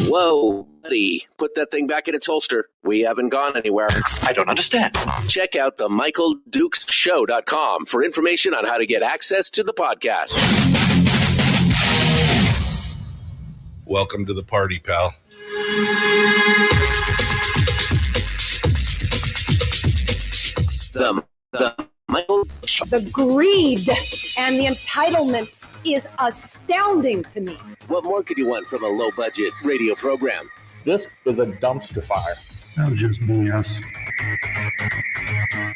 Whoa, buddy. Put that thing back in its holster. We haven't gone anywhere. I don't understand. Check out the MichaelDukesShow.com for information on how to get access to the podcast. Welcome to the party, pal. The Michael Show. The greed and the entitlement is astounding to me. What more could you want from a low-budget radio program? This is a dumpster fire. That was just BS.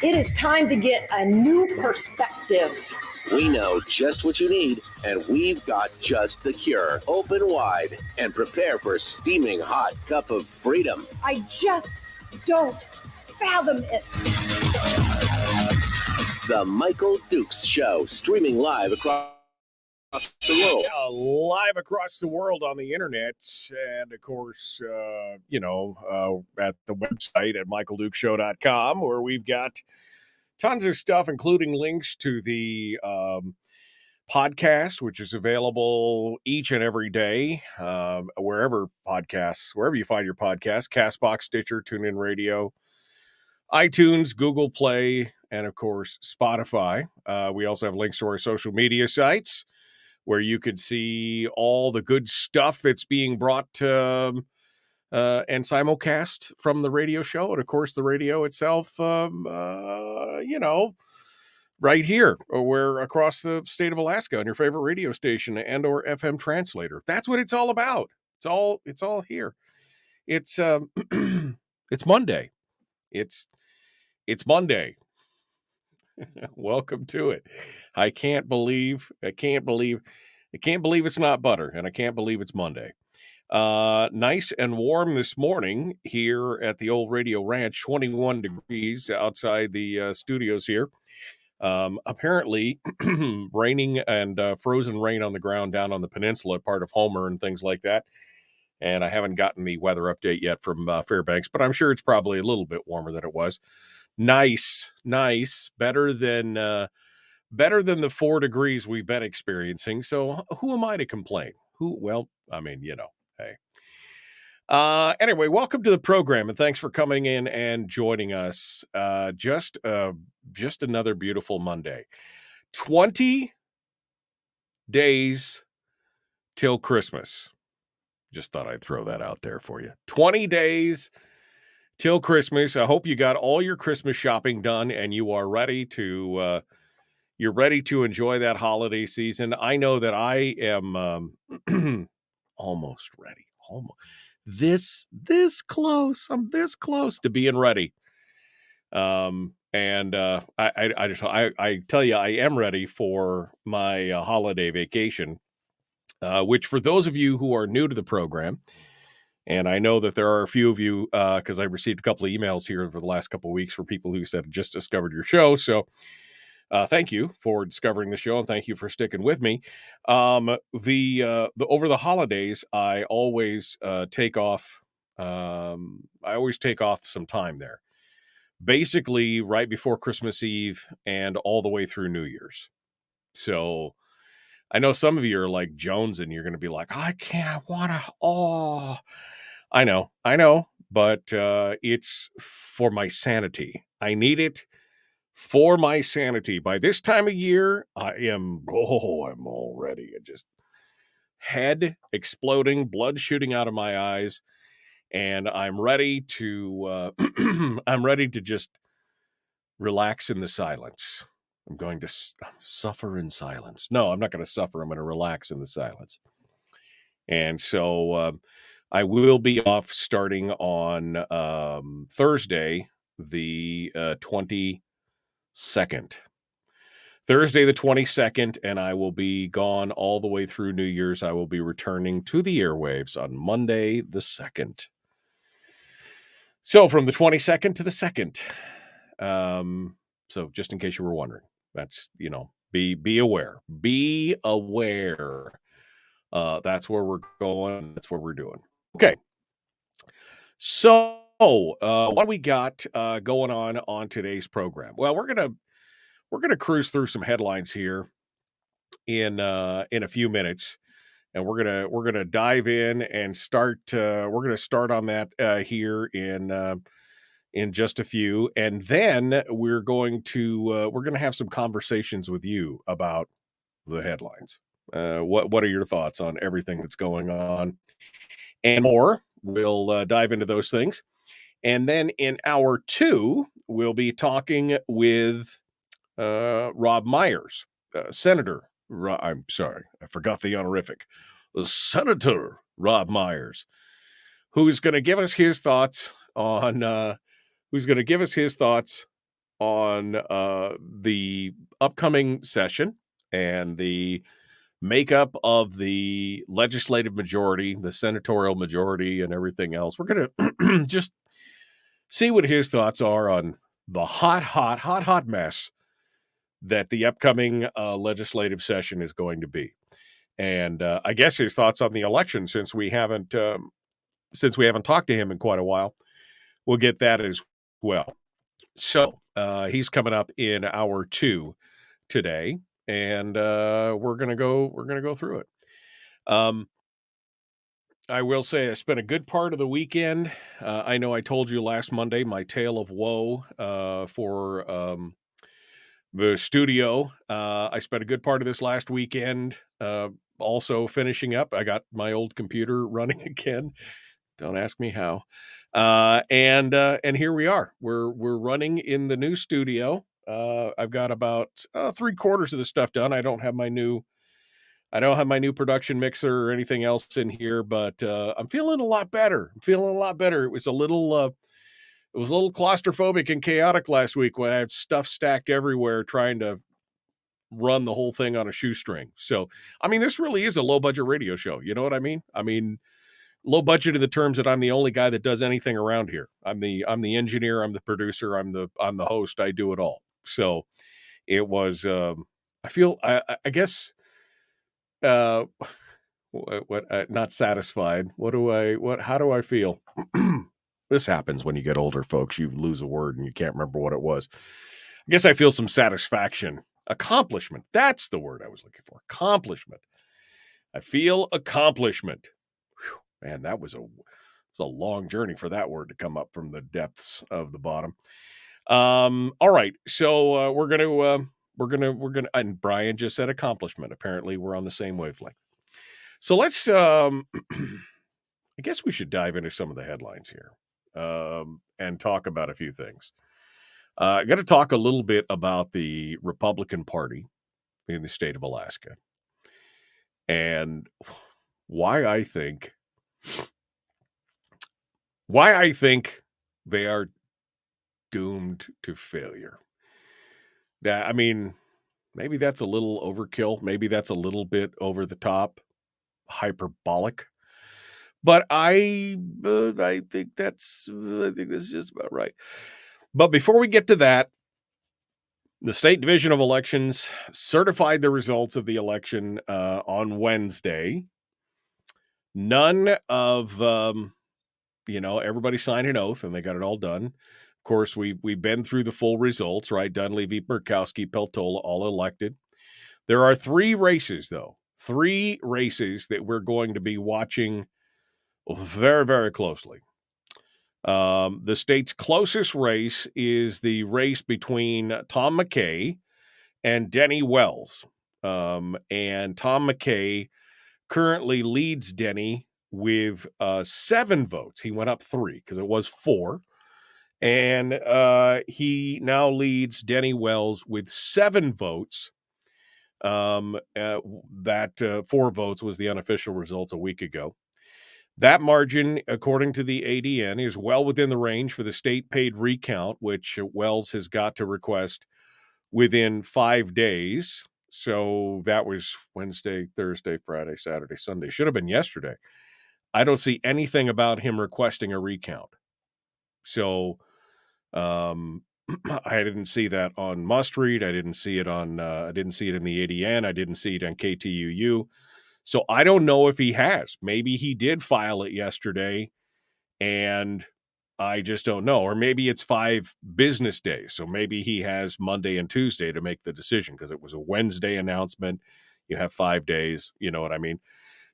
It is time to get a new perspective. We know just what you need, and we've got just the cure. Open wide and prepare for a steaming hot cup of freedom. I just don't fathom it. The Michael Dukes Show, streaming live across the world. Live across the world on the internet, and of course, at the website at michaeldukeshow.com, where we've got tons of stuff, including links to the podcast, which is available each and every day, wherever you find your podcasts, CastBox, Stitcher, TuneIn Radio, iTunes, Google Play, and of course, Spotify. We also have links to our social media sites where you could see all the good stuff that's being brought and simulcast from the radio show. And of course, the radio itself, right here, or we're across the state of Alaska on your favorite radio station and or FM translator. That's what it's all about. It's all here. It's it's Monday. It's Monday. Welcome to it. I can't believe it's not butter, and I can't believe it's Monday. Nice and warm this morning here at the old Radio Ranch, 21 degrees outside the studios here. Apparently raining and frozen rain on the ground down on the peninsula, part of Homer and things like that. And I haven't gotten the weather update yet from Fairbanks, but I'm sure it's probably a little bit warmer than it was. Nice. Better than the 4 degrees we've been experiencing. So who am I to complain? Hey. Anyway, welcome to the program, and thanks for coming in and joining us. Just another beautiful Monday. 20 days till Christmas. Just thought I'd throw that out there for you. 20 days till Christmas. I hope you got all your Christmas shopping done and you are ready to enjoy that holiday season. I know that I am almost ready. Almost this close. I'm this close to being ready. I tell you, I am ready for my holiday vacation, which for those of you who are new to the program, and I know that there are a few of you, because I've received a couple of emails here over the last couple of weeks for people who said just discovered your show. So thank you for discovering the show, and thank you for sticking with me. Over the holidays, I always take off. I always take off some time there, basically right before Christmas Eve and all the way through New Year's. So I know some of you are like Jones, and you're going to be like, I know, but it's for my sanity. I need it for my sanity. By this time of year, I'm already just head exploding, blood shooting out of my eyes, and I'm ready to just relax in the silence. I'm going to suffer in silence. No, I'm not going to suffer. I'm going to relax in the silence. And so I will be off starting on Thursday, the 22nd. Thursday, the 22nd, and I will be gone all the way through New Year's. I will be returning to the airwaves on Monday, the 2nd. So from the 22nd to the 2nd. So just in case you were wondering, that's, be aware. Be aware. That's where we're going. That's what we're doing. Okay. So what do we got going on today's program? Well, we're gonna cruise through some headlines here in a few minutes. and we're gonna dive in and start. We're gonna start on that here in just a few, and then we're gonna have some conversations with you about the headlines. What are your thoughts on everything that's going on and more? We'll dive into those things. And then in hour 2, we'll be talking with Robb Myers, Senator. I'm sorry, I forgot the honorific. Senator Robb Myers, who's going to give us his thoughts on the upcoming session and the makeup of the legislative majority, the senatorial majority, and everything else. We're going to just see what his thoughts are on the hot mess that the upcoming legislative session is going to be. And I guess his thoughts on the election, since we haven't talked to him in quite a while. We'll get that as well. So he's coming up in hour 2 today, and we're gonna go through it. I will say I spent a good part of the weekend. I know I told you last Monday my tale of woe for the studio. I spent a good part of this last weekend also finishing up. I got my old computer running again. Don't ask me how. And here we are. We're running in the new studio. I've got about 3/4 of the stuff done. I don't have my new production mixer or anything else in here, but I'm feeling a lot better. It was a little claustrophobic and chaotic last week when I had stuff stacked everywhere trying to run the whole thing on a shoestring. So, I mean, this really is a low budget radio show. You know what I mean? I mean, low budget in the terms that I'm the only guy that does anything around here. I'm the engineer, I'm the producer, I'm the host. I do it all. So it was, I guess, not satisfied. How do I feel? This happens when you get older, folks. You lose a word and you can't remember what it was. I guess I feel some satisfaction. Accomplishment. That's the word I was looking for. Accomplishment. I feel accomplishment. Whew, man, that was a long journey for that word to come up from the depths of the bottom. All right. So we're gonna, and Brian just said accomplishment. Apparently we're on the same wavelength. So let's, I guess we should dive into some of the headlines here and talk about a few things. I got to talk a little bit about the Republican Party in the state of Alaska and why I think they are doomed to failure. I mean, maybe that's a little overkill. Maybe that's a little bit over the top, hyperbolic. But I think that's just about right. But before we get to that, the State Division of Elections certified the results of the election on Wednesday. None of, everybody signed an oath and they got it all done. Of course, we've been through the full results, right? Dunleavy, Murkowski, Peltola, all elected. There are 3 races, though. 3 races that we're going to be watching very, very closely. The state's closest race is the race between Tom McKay and Denny Wells. And Tom McKay currently leads Denny with 7 votes. He went up 3 because it was 4. And he now leads Denny Wells with 7 votes. That 4 votes was the unofficial results a week ago. That margin, according to the ADN, is well within the range for the state-paid recount, which Wells has got to request within 5 days. So that was Wednesday, Thursday, Friday, Saturday, Sunday. Should have been yesterday. I don't see anything about him requesting a recount. So I didn't see that on Must Read. I didn't see it on. I didn't see it in the ADN. I didn't see it on KTUU. So I don't know if he has. Maybe he did file it yesterday, and I just don't know. Or maybe it's 5 business days. So maybe he has Monday and Tuesday to make the decision because it was a Wednesday announcement. You have 5 days. You know what I mean?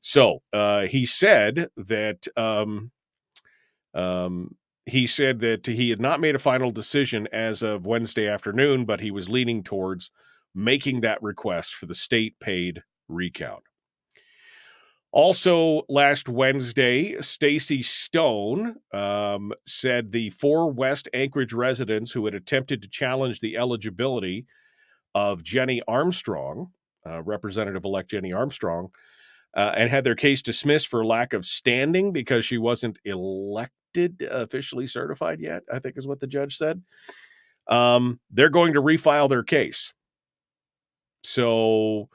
So he said that he had not made a final decision as of Wednesday afternoon, but he was leaning towards making that request for the state-paid recount. Also, last Wednesday, Stacey Stone said the 4 West Anchorage residents who had attempted to challenge the eligibility of Jenny Armstrong, Representative-elect Jenny Armstrong, and had their case dismissed for lack of standing because she wasn't elected, officially certified yet, I think is what the judge said. They're going to refile their case. So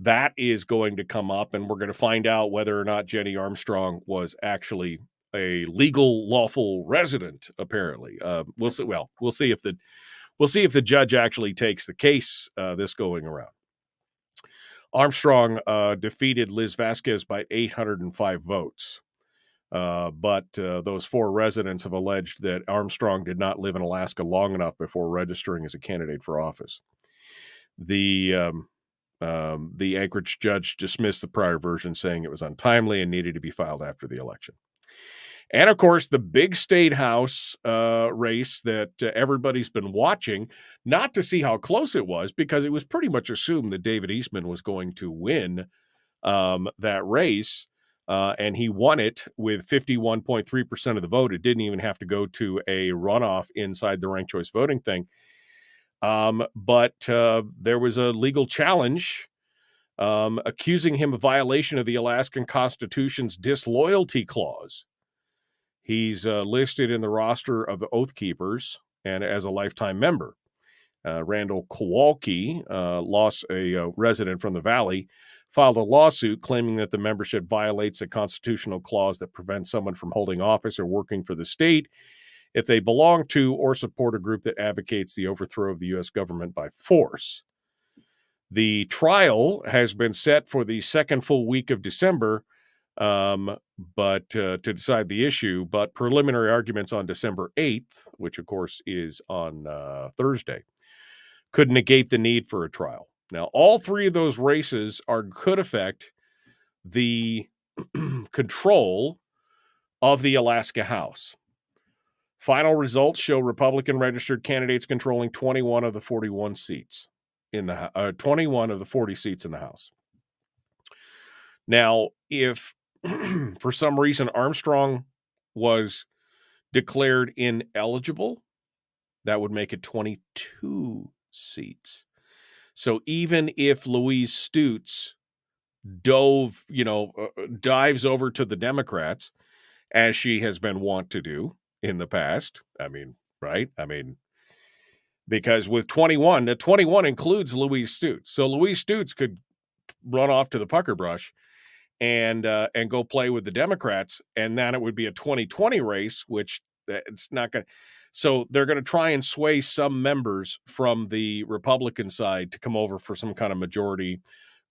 that is going to come up, and we're going to find out whether or not Jenny Armstrong was actually a legal, lawful resident. Apparently, we'll see. Well, we'll see if the judge actually takes the case this going around. Armstrong defeated Liz Vasquez by 805 votes. But those 4 residents have alleged that Armstrong did not live in Alaska long enough before registering as a candidate for office. The Anchorage judge dismissed the prior version, saying it was untimely and needed to be filed after the election. And, of course, the big state house race that everybody's been watching, not to see how close it was, because it was pretty much assumed that David Eastman was going to win that race, and he won it with 51.3% of the vote. It didn't even have to go to a runoff inside the ranked choice voting thing. But there was a legal challenge accusing him of violation of the Alaskan Constitution's disloyalty clause. He's listed in the roster of the Oath Keepers and as a lifetime member. Randall Kowalski, a resident from the Valley, filed a lawsuit claiming that the membership violates a constitutional clause that prevents someone from holding office or working for the state if they belong to or support a group that advocates the overthrow of the U.S. government by force. The trial has been set for the second full week of December, but to decide the issue, but preliminary arguments on December 8th, which of course is on Thursday, could negate the need for a trial. Now, all 3 of those races could affect the control of the Alaska House. Final results show Republican registered candidates controlling 21 of the 41 seats in the 21 of the 40 seats in the House. Now, if for some reason Armstrong was declared ineligible, that would make it 22 seats. So even if Louise Stutz dives over to the Democrats, as she has been wont to do in the past, right? Because with 21, the 21 includes Louise Stutz. So Louise Stutz could run off to the pucker brush and go play with the Democrats, and then it would be a 2020 race, which it's not going to. So they're going to try and sway some members from the Republican side to come over for some kind of majority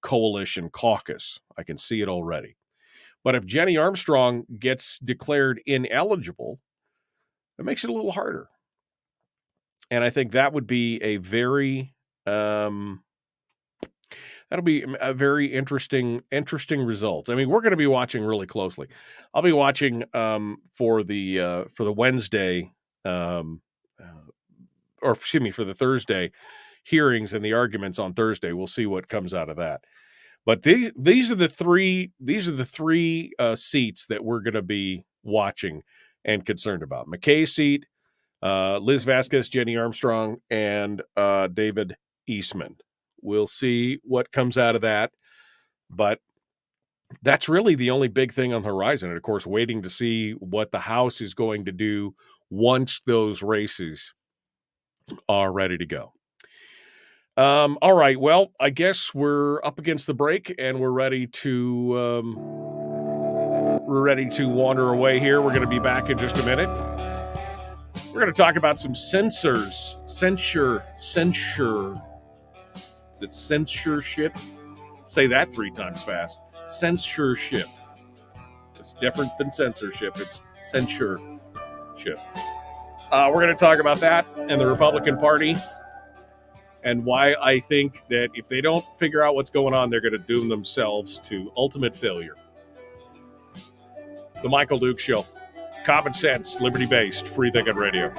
coalition caucus. I can see it already. But if Jenny Armstrong gets declared ineligible, it makes it a little harder. And I think that would be a very that'll be a very interesting result. We're going to be watching really closely. I'll be watching for the Wednesday for the Thursday hearings and the arguments on Thursday. We'll see what comes out of that. But these are the three seats that we're going to be watching and concerned about. McKay's seat, Liz Vasquez, Jenny Armstrong, and David Eastman. We'll see what comes out of that. But that's really the only big thing on the horizon. And, of course, waiting to see what the House is going to do once those races are ready to go. All right. Well, I guess we're up against the break and we're ready to wander away here. We're going to be back in just a minute. We're going to talk about some censures. Censure. Is it censorship? Say that 3 times fast. Censorship. It's different than censorship. It's censorship. We're going to talk about that and the Republican Party and why I think that if they don't figure out what's going on, they're going to doom themselves to ultimate failure. The Michael Duke Show. Common sense, liberty-based, free thinking radio.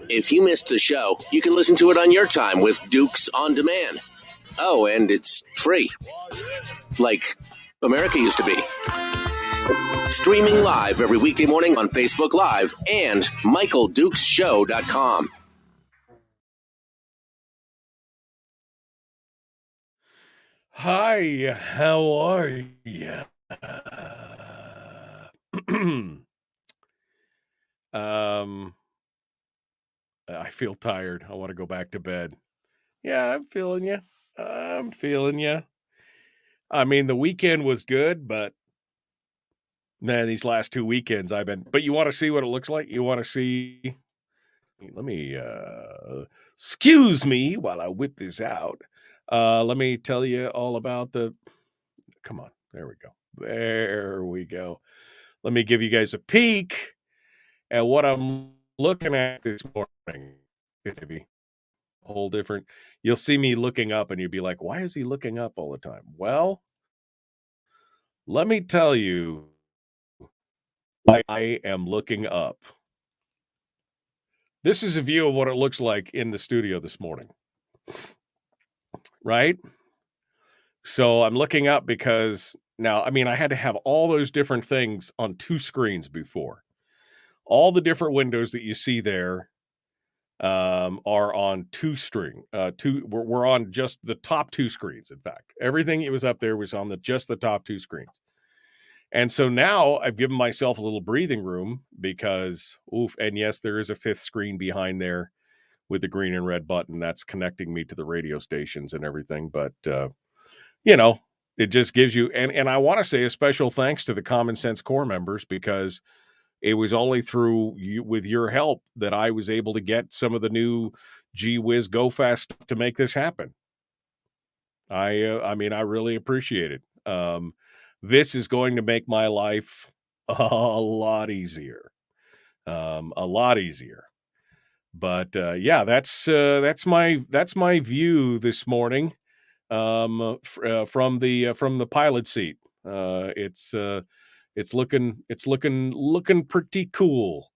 If you missed the show, you can listen to it on your time with Dukes On Demand. Oh, and it's free. Like America used to be. Streaming live every weekday morning on Facebook Live and MichaelDukesShow.com. Hi, how are you? I feel tired. I want to go back to bed. Yeah, I'm feeling you. I mean, the weekend was good, but man, these last 2 weekends but you want to see what it looks like? You want to see, let me, excuse me while I whip this out. Let me tell you all about come on, there we go. Let me give you guys a peek at what I'm looking at this morning. It's a whole different, you'll see me looking up and you'll be like, why is he looking up all the time? Well, let me tell you, I am looking up. This is a view of what it looks like in the studio this morning. Right? So I'm looking up because now, I mean, I had to have all those different things on 2 screens before. All the different windows that you see there are on 2 string. We're on just the top 2 screens. In fact, everything that was up there was on just the top 2 screens. And so now I've given myself a little breathing room because, and yes, there is a 5th screen behind there with the green and red button that's connecting me to the radio stations and everything. But, it just gives you, and I want to say a special thanks to the Common Sense Core members, because it was only through with your help that I was able to get some of the new Gee Whiz Go Fast stuff to make this happen. I mean, I really appreciate it. This is going to make my life a lot easier. But yeah, that's my view this morning from the pilot seat. It's looking pretty cool,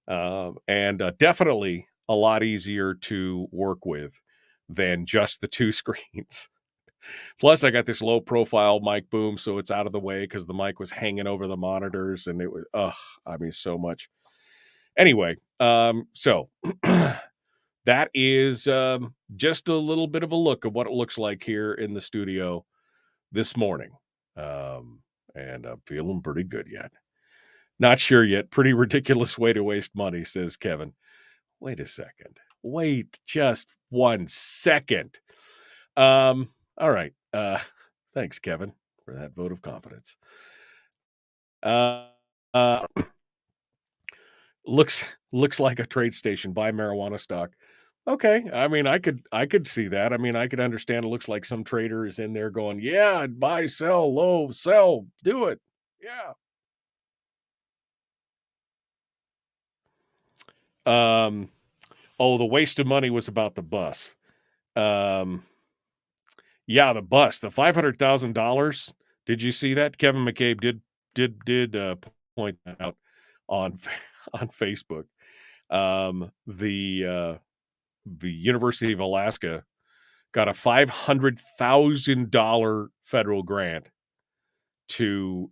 and definitely a lot easier to work with than just the 2 screens. Plus, I got this low profile mic boom, so it's out of the way because the mic was hanging over the monitors, and it was, so much. Anyway, so that is just a little bit of a look at what it looks like here in the studio this morning. And I'm feeling pretty good yet. Not sure yet. Pretty ridiculous way to waste money, says Kevin. Wait a second. Wait just 1 second. All right. Thanks, Kevin, for that vote of confidence. Looks like a trade station. Buy marijuana stock. Okay. I mean, I could see that. I mean, I could understand. It looks like some trader is in there going, yeah, buy, sell, low, sell, do it. Yeah. The waste of money was about the bus. Yeah, the bus, the $500,000. Did you see that? Kevin McCabe did point that out on Facebook. The University of Alaska got a $500,000 federal grant to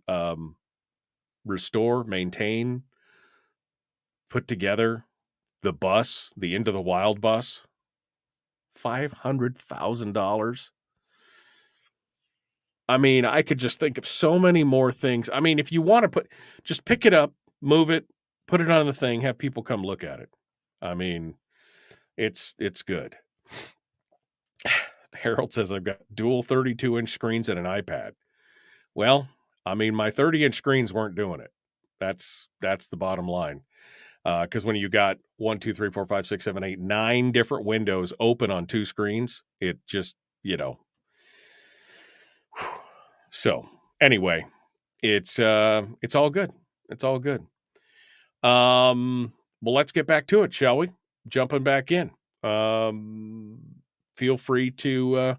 restore, maintain, put together the bus, the Into the Wild bus. $500,000. I mean, I could just think of so many more things. I mean, if you want to just pick it up, move it, put it on the thing, have people come look at it. I mean, it's good. Harold says I've got dual 32-inch screens and an iPad. Well, I mean, my 30-inch screens weren't doing it. That's the bottom line. Because when you got 1, 2, 3, 4, 5, 6, 7, 8, 9 different windows open on 2 screens, it just, So anyway, it's all good. It's all good. Well, let's get back to it, shall we? Jumping back in. feel free to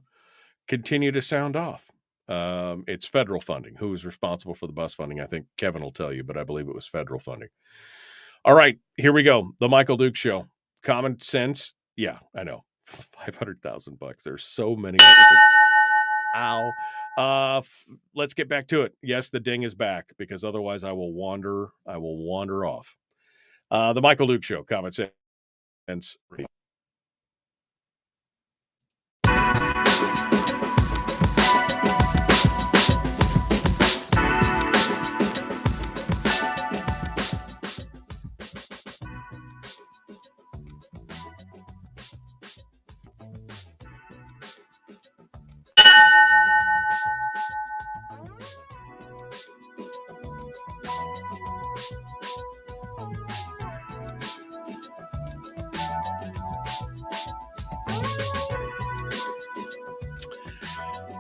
continue to sound off. It's federal funding. Who is responsible for the bus funding? I think Kevin will tell you, but I believe it was federal funding. All right, here we go. The Michael Duke Show. Common sense. Yeah, I know. $500,000. There's so many different. Ow. Let's get back to it. Yes, the ding is back because otherwise I will wander off. The Michael Duke Show. Common sense.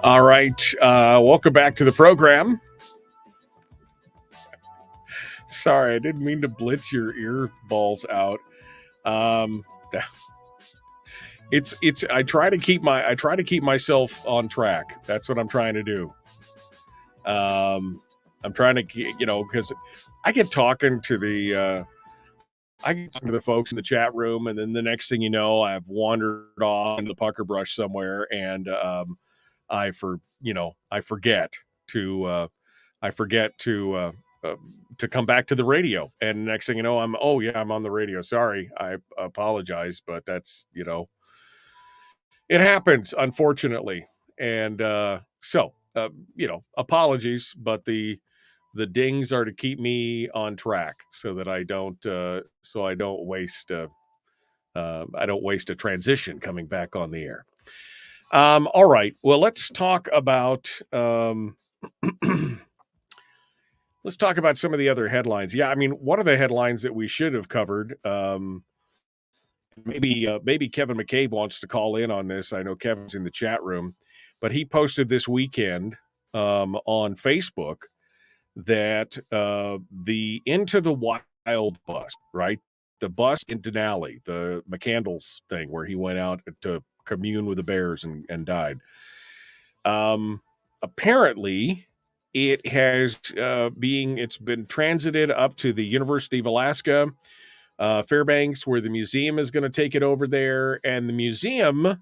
All right. Welcome back to the program. Sorry, I didn't mean to blitz your ear balls out. I try to keep myself on track. That's what I'm trying to do. I'm trying to, because I get talking to the folks in the chat room, and then the next thing you know, I've wandered off into the pucker brush somewhere, and I forget to come back to the radio. And next thing you know, I'm on the radio. Sorry, I apologize, but that's it happens, unfortunately. And apologies, but the dings are to keep me on track so that I don't waste a transition coming back on the air. All right. Well, let's talk about some of the other headlines. Yeah, I mean, one of the headlines that we should have covered, maybe Kevin McCabe wants to call in on this. I know Kevin's in the chat room, but he posted this weekend on Facebook that the Into the Wild bus, right? The bus in Denali, the McCandles thing where he went out to commune with the bears and died. Apparently it's been transited up to the University of Alaska, Fairbanks, where the museum is going to take it over there. And the museum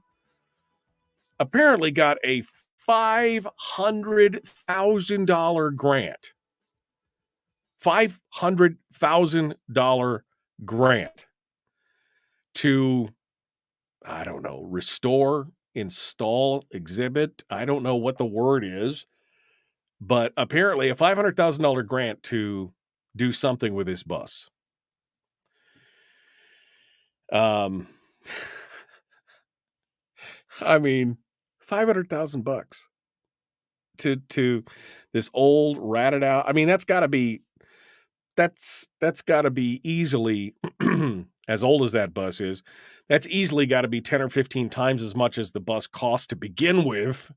apparently got a $500,000 grant. $500,000 grant to, I don't know, restore, install, exhibit. I don't know what the word is, but apparently a $500,000 grant to do something with this bus. I mean, $500,000 to this old ratted out. I mean, that's got to be easily as old as that bus is. That's easily got to be 10 or 15 times as much as the bus cost to begin with.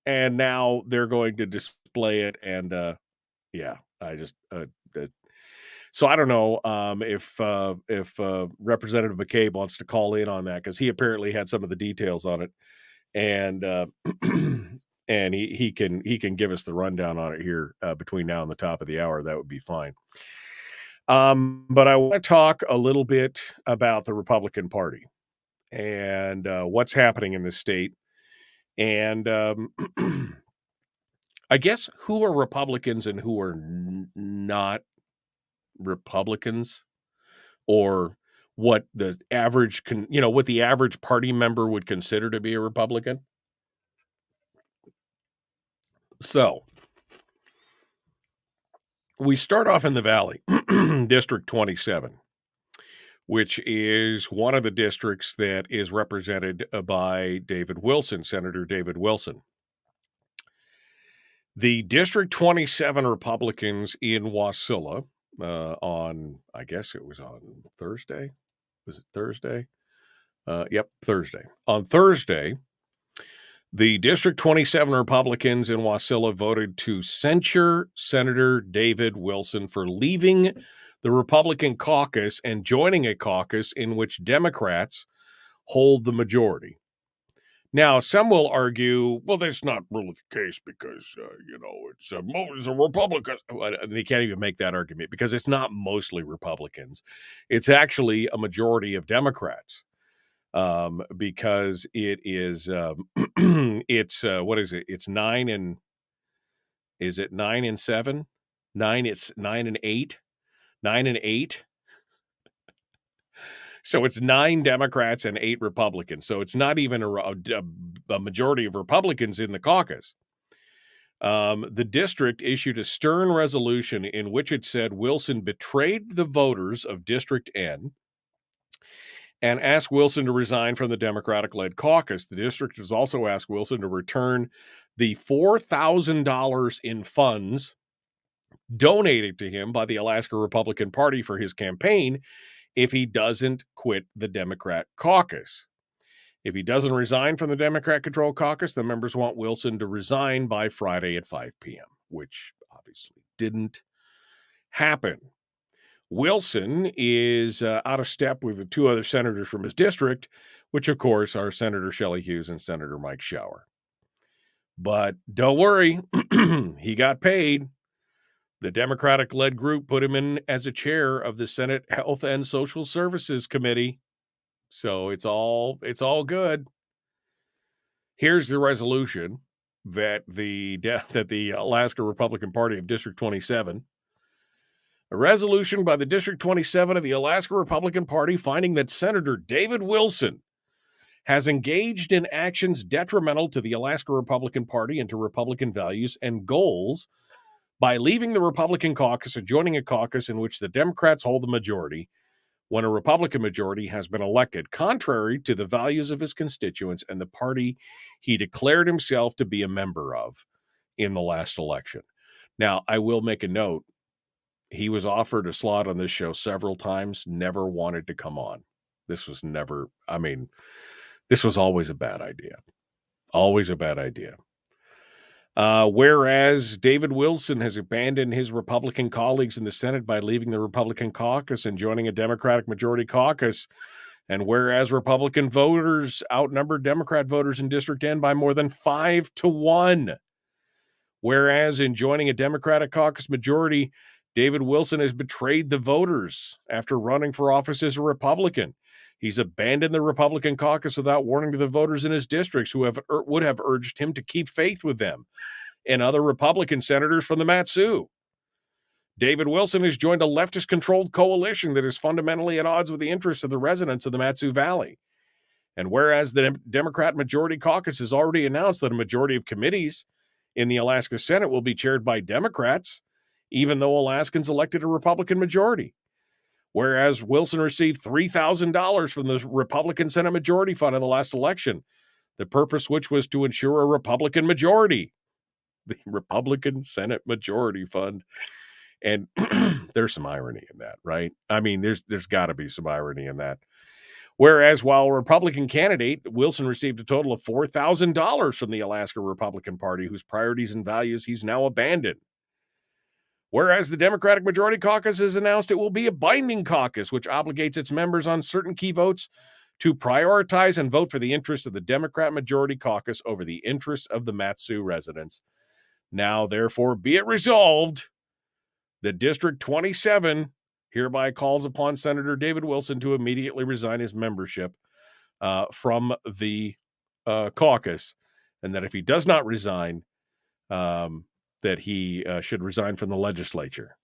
And now they're going to display it. And so I don't know if Representative McCabe wants to call in on that, because he apparently had some of the details on it, and and he can give us the rundown on it here between now and the top of the hour. That would be fine. But I want to talk a little bit about the Republican Party and what's happening in the state, and I guess who are Republicans and who are not Republicans, or what the average what the average party member would consider to be a Republican. So we start off in the Valley, District 27, which is one of the districts that is represented by David Wilson, Senator David Wilson. The District 27 Republicans in Wasilla on, I guess it was on Thursday. Was it Thursday? Yep, Thursday. On Thursday, the District 27 Republicans in Wasilla voted to censure Senator David Wilson for leaving the Republican caucus and joining a caucus in which Democrats hold the majority. Now, some will argue, well, that's not really the case because, it's a Republican. They can't even make that argument because it's not mostly Republicans. It's actually a majority of Democrats because it is, what is it? It's 9 and, is it 9 and 7? It's 9 and 8. 9 and 8. So it's 9 Democrats and 8 Republicans. So it's not even a majority of Republicans in the caucus. The district issued a stern resolution in which it said Wilson betrayed the voters of District N and asked Wilson to resign from the Democratic-led caucus. The district has also asked Wilson to return the $4,000 in funds donated to him by the Alaska Republican Party for his campaign if he doesn't quit the Democrat caucus. If he doesn't resign from the Democrat-controlled caucus, the members want Wilson to resign by Friday at 5 p.m., which obviously didn't happen. Wilson is out of step with the 2 other senators from his district, which, of course, are Senator Shelley Hughes and Senator Mike Shower. But don't worry, he got paid. The Democratic-led group put him in as a chair of the Senate Health and Social Services Committee. So it's all good. Here's the resolution that the Alaska Republican Party of District 27, a resolution by the District 27 of the Alaska Republican Party finding that Senator David Wilson has engaged in actions detrimental to the Alaska Republican Party and to Republican values and goals by leaving the Republican caucus and joining a caucus in which the Democrats hold the majority when a Republican majority has been elected, contrary to the values of his constituents and the party he declared himself to be a member of in the last election. Now, I will make a note. He was offered a slot on this show several times, never wanted to come on. This was always a bad idea. Always a bad idea. Whereas David Wilson has abandoned his Republican colleagues in the Senate by leaving the Republican caucus and joining a Democratic majority caucus, and whereas Republican voters outnumbered Democrat voters in District N by more than 5-1, whereas in joining a Democratic caucus majority, David Wilson has betrayed the voters after running for office as a Republican. He's abandoned the Republican caucus without warning to the voters in his districts who would have urged him to keep faith with them and other Republican senators from the Mat-Su. David Wilson has joined a leftist-controlled coalition that is fundamentally at odds with the interests of the residents of the Mat-Su Valley. And whereas the Democrat Majority Caucus has already announced that a majority of committees in the Alaska Senate will be chaired by Democrats, even though Alaskans elected a Republican majority. Whereas Wilson received $3,000 from the Republican Senate Majority Fund in the last election, the purpose which was to ensure a Republican majority. The Republican Senate Majority Fund. And there's some irony in that, right? I mean, there's got to be some irony in that. Whereas while a Republican candidate, Wilson received a total of $4,000 from the Alaska Republican Party, whose priorities and values he's now abandoned. Whereas the Democratic Majority Caucus has announced it will be a binding caucus, which obligates its members on certain key votes to prioritize and vote for the interests of the Democrat Majority Caucus over the interests of the Mat-Su residents. Now, therefore, be it resolved that District 27 hereby calls upon Senator David Wilson to immediately resign his membership from the caucus, and that if he does not resign, that he should resign from the legislature.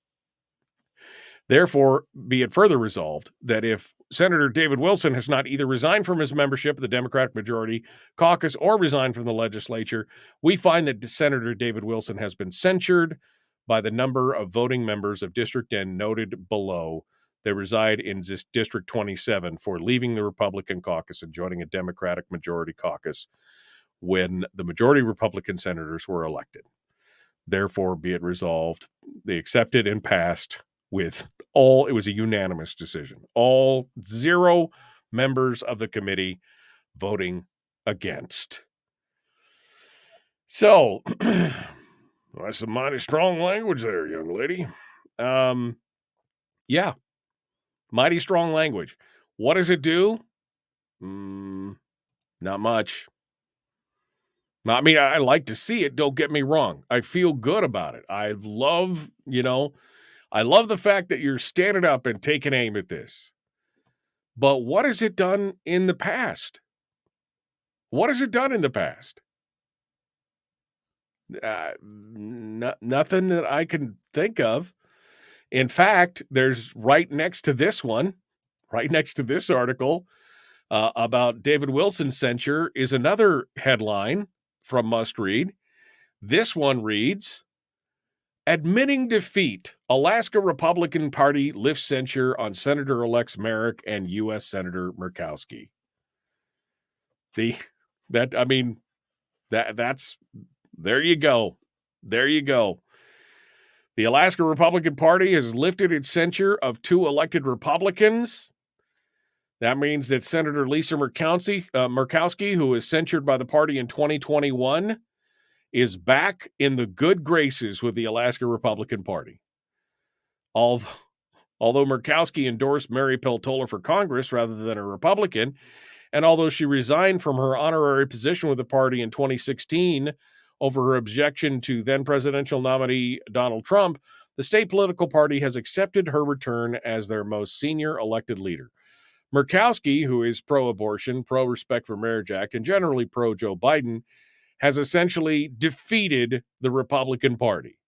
Therefore, be it further resolved that if Senator David Wilson has not either resigned from his membership of the Democratic Majority Caucus or resigned from the legislature, we find that Senator David Wilson has been censured by the number of voting members of District N noted below that reside in District 27 for leaving the Republican caucus and joining a Democratic Majority Caucus when the majority Republican senators were elected. Therefore, be it resolved, they accepted and passed with it was a unanimous decision. All 0 members of the committee voting against. So, that's some mighty strong language there, young lady. Yeah, mighty strong language. What does it do? Not much. I mean, I like to see it. Don't get me wrong. I feel good about it. I love the fact that you're standing up and taking aim at this. But what has it done in the past? What has it done in the past? Nothing that I can think of. In fact, there's right next to this article about David Wilson's censure is another headline from Must Read. This one reads, admitting defeat, Alaska Republican Party lifts censure on Senator-elect Merrick and U.S. Senator Murkowski. That's there you go. There you go. The Alaska Republican Party has lifted its censure of 2 elected Republicans. That means that Senator Lisa Murkowski, who was censured by the party in 2021, is back in the good graces with the Alaska Republican Party. Although Murkowski endorsed Mary Peltola for Congress rather than a Republican, and although she resigned from her honorary position with the party in 2016 over her objection to then presidential nominee Donald Trump, the state political party has accepted her return as their most senior elected leader. Murkowski, who is pro-abortion, pro-Respect for Marriage Act, and generally pro-Joe Biden, has essentially defeated the Republican Party.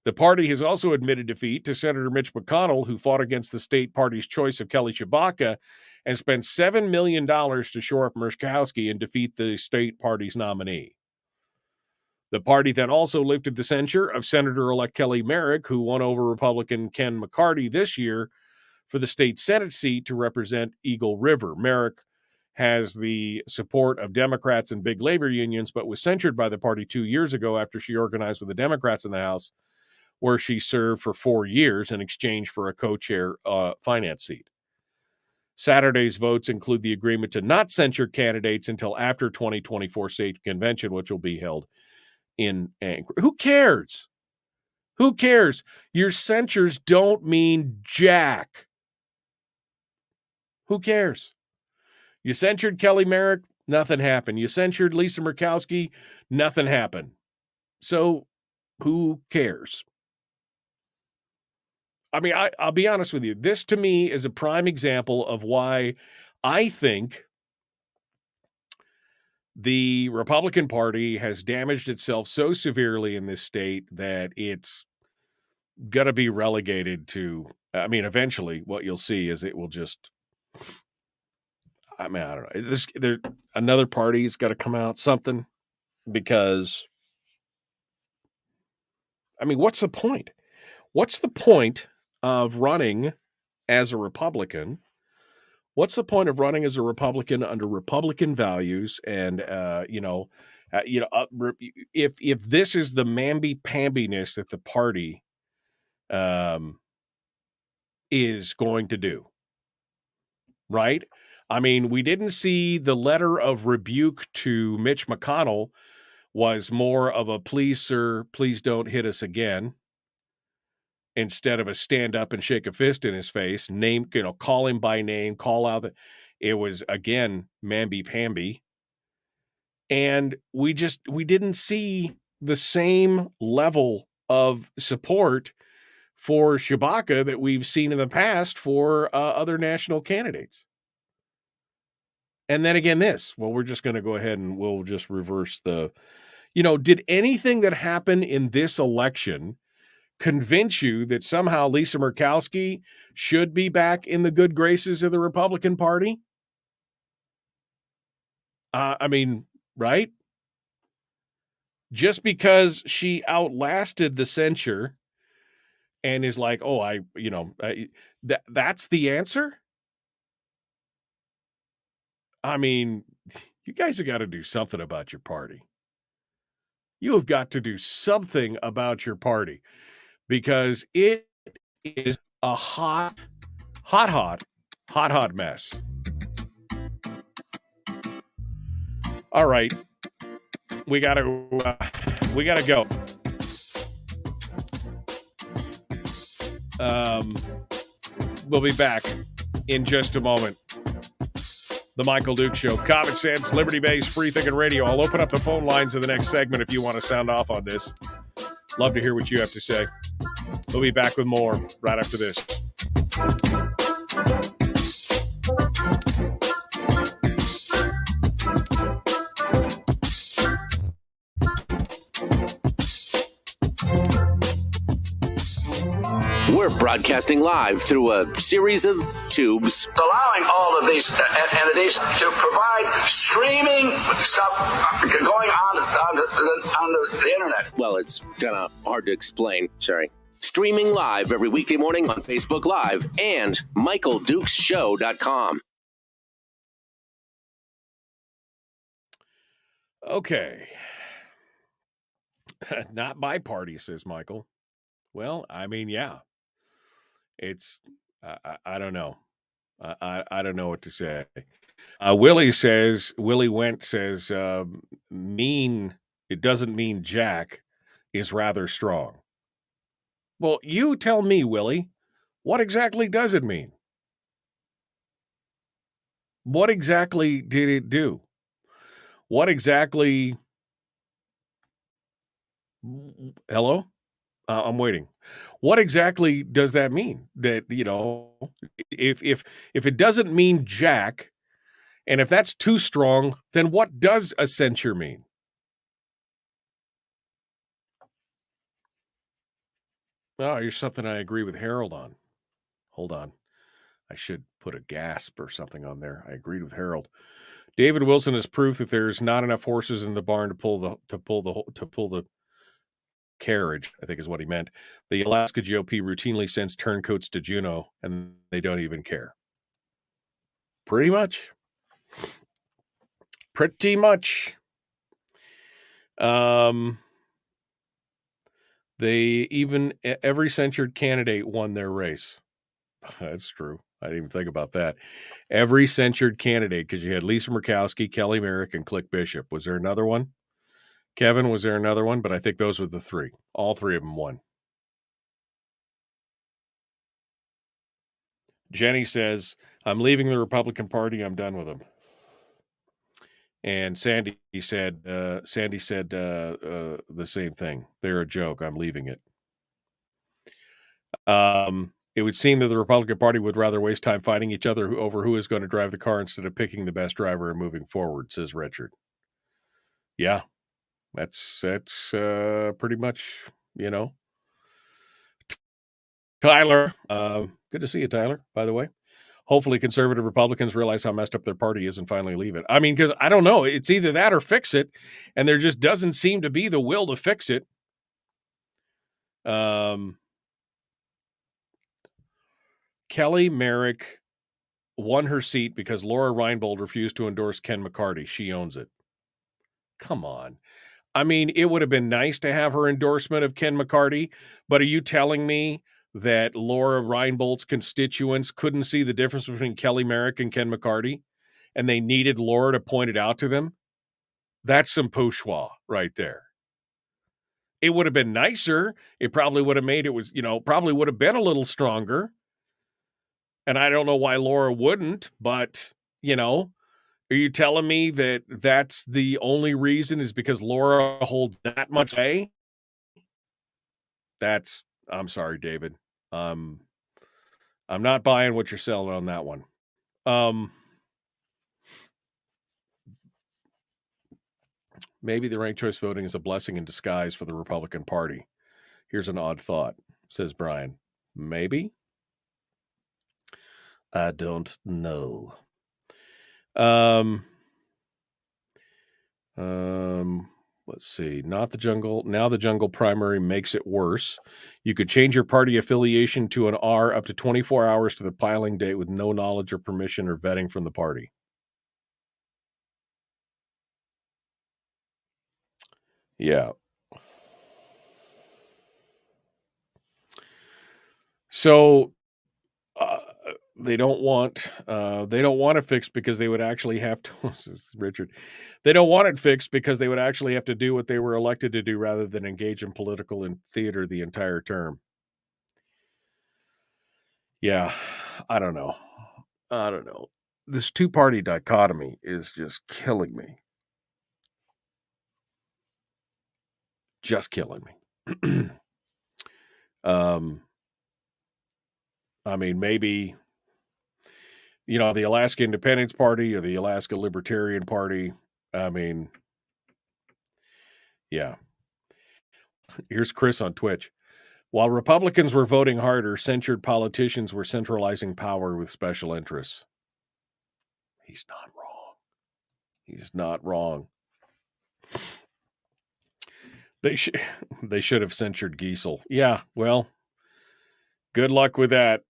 The party has also admitted defeat to Senator Mitch McConnell, who fought against the state party's choice of Kelly Tshibaka and spent $7 million to shore up Murkowski and defeat the state party's nominee. The party then also lifted the censure of Senator-elect Kelly Merrick, who won over Republican Ken McCarty this year for the state Senate seat to represent Eagle River. Merrick has the support of Democrats and big labor unions, but was censured by the party 2 years ago after she organized with the Democrats in the House, where she served for 4 years in exchange for a co-chair finance seat. Saturday's votes include the agreement to not censure candidates until after 2024 state convention, which will be held in Anchorage. Who cares? Who cares? Your censures don't mean jack. Who cares? You censured Kelly Merrick, nothing happened. You censured Lisa Murkowski, nothing happened. So who cares? I mean, I'll be honest with you. This, to me, is a prime example of why I think the Republican Party has damaged itself so severely in this state that it's going to be relegated to, I mean, eventually what you'll see is it will just, I mean, I don't know. Another party's got to come out something because, I mean, what's the point? What's the point of running as a Republican? What's the point of running as a Republican under Republican values? And, if this is the mamby-pambiness that the party is going to do, right? I mean, we didn't see the letter of rebuke to Mitch McConnell was more of a please, sir, please don't hit us again, instead of a stand up and shake a fist in his face, call him by name, call out it was again, mamby-pamby. And we didn't see the same level of support for Tshibaka that we've seen in the past for other national candidates. And then again, we're just going to go ahead and we'll just reverse did anything that happened in this election convince you that somehow Lisa Murkowski should be back in the good graces of the Republican Party? I mean, right? Just because she outlasted the censure and is like, that's the answer? I mean, you guys have got to do something about your party. You have got to do something about your party because it is a hot mess. All right. We gotta go. We'll be back in just a moment. The Michael Duke Show. Common sense, liberty-based, free-thinking radio. I'll open up the phone lines in the next segment if you want to sound off on this. Love to hear what you have to say. We'll be back with more right after this. We're broadcasting live through a series of tubes. Allowing all of these entities to provide streaming stuff going on the internet. Well, it's kind of hard to explain. Sorry. Streaming live every weekday morning on Facebook Live and MichaelDukesShow.com. Okay. Not my party, says Michael. Well, I mean, yeah. It's, I don't know. I don't know what to say. Willie Went says, it doesn't mean Jack is rather strong. Well, you tell me, Willie, what exactly does it mean? What exactly did it do? What exactly? Hello? I'm waiting. What exactly does that mean? That, if it doesn't mean Jack, and if that's too strong, then what does a censure mean? Oh, here's something I agree with Harold on. Hold on. I should put a gasp or something on there. I agreed with Harold. David Wilson is proof that there's not enough horses in the barn to pull the carriage, I think is what he meant. The Alaska GOP routinely sends turncoats to Juneau, and they don't even care. Pretty much. Every censured candidate won their race. That's true. I didn't even think about that. Every censured candidate, because you had Lisa Murkowski, Kelly Merrick, and Click Bishop. Was there another one? Kevin, was there another one? But I think those were the three. All three of them won. Jenny says, I'm leaving the Republican Party. I'm done with them. And Sandy said the same thing. They're a joke. I'm leaving it. It would seem that the Republican Party would rather waste time fighting each other over who is going to drive the car instead of picking the best driver and moving forward, says Richard. Yeah. That's pretty much, Tyler, good to see you, Tyler, by the way. Hopefully conservative Republicans realize how messed up their party is and finally leave it. I mean, because I don't know. It's either that or fix it, and there just doesn't seem to be the will to fix it. Kelly Merrick won her seat because Laura Reinbold refused to endorse Ken McCarty. She owns it. Come on. I mean, it would have been nice to have her endorsement of Ken McCarty, but are you telling me that Laura Reinbold's constituents couldn't see the difference between Kelly Merrick and Ken McCarty, and they needed Laura to point it out to them? That's some bourgeois right there. It would have been nicer. It probably would have made it probably would have been a little stronger. And I don't know why Laura wouldn't, but, are you telling me that that's the only reason is because Laura holds that much sway? I'm sorry, David. I'm not buying what you're selling on that one. Maybe the ranked choice voting is a blessing in disguise for the Republican Party. Here's an odd thought, says Brian. Maybe? I don't know. Let's see. Not the jungle. Now the jungle primary makes it worse. You could change your party affiliation to an R up to 24 hours to the filing date with no knowledge or permission or vetting from the party. Yeah. So they don't want it fixed because they would actually have to. This is Richard. They don't want it fixed because they would actually have to do what they were elected to do rather than engage in political and theater the entire term. Yeah, I don't know. this two-party dichotomy is just killing me. Just killing me. I mean, maybe, the Alaska Independence Party or the Alaska Libertarian Party. I mean, yeah. Here's Chris on Twitch. While Republicans were voting harder, censured politicians were centralizing power with special interests. He's not wrong. He's not wrong. They should have censured Giesel. Yeah, well, good luck with that.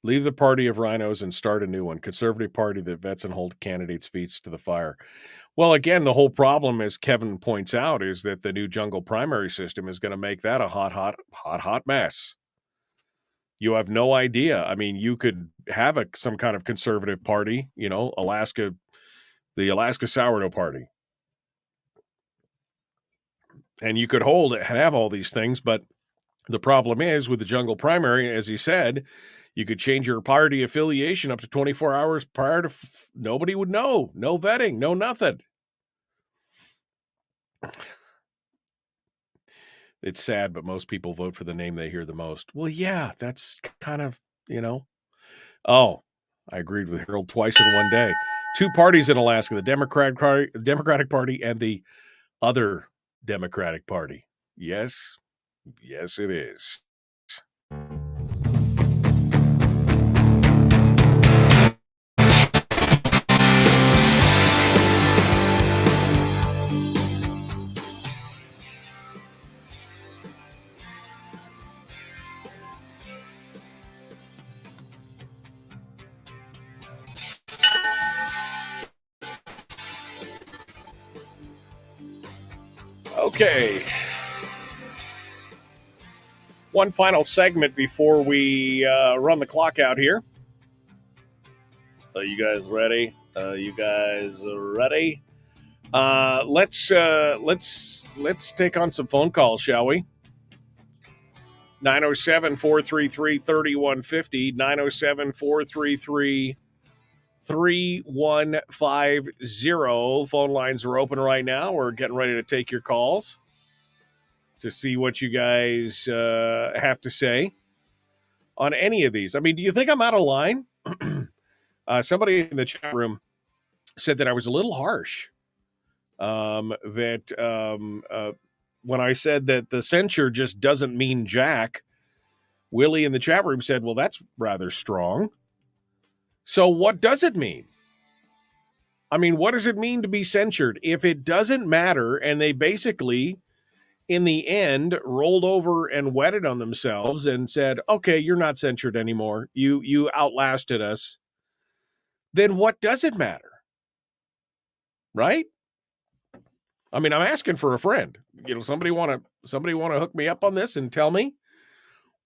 Leave the party of rhinos and start a new one. Conservative party that vets and holds candidates' feet to the fire. Well, again, the whole problem, as Kevin points out, is that the new jungle primary system is going to make that a hot mess. You have no idea. I mean, you could have some kind of conservative party, the Alaska Sourdough Party. And you could have all these things, but the problem is with the jungle primary, as he said, you could change your party affiliation up to 24 hours prior to nobody would know. No vetting, no nothing. It's sad, but most people vote for the name they hear the most. Well, yeah, that's kind of, Oh, I agreed with Harold twice in one day. Two parties in Alaska, the Democratic Party and the other Democratic Party. Yes, it is. Okay. One final segment before we run the clock out here. Are you guys ready? Let's take on some phone calls, shall we? 907-433-3150, 907-433-3150. Phone lines are open right now. We're getting ready to take your calls to see what you guys have to say on any of these. I mean, do you think I'm out of line? Somebody in the chat room said that I was a little harsh. When I said that the censure just doesn't mean jack, Willie in the chat room said, well, that's rather strong. So what does it mean? I mean, what does it mean to be censured? If it doesn't matter and they basically, in the end, rolled over and wetted on themselves and said, okay, you're not censured anymore. You outlasted us. Then what does it matter? Right? I mean, I'm asking for a friend. Somebody want to hook me up on this and tell me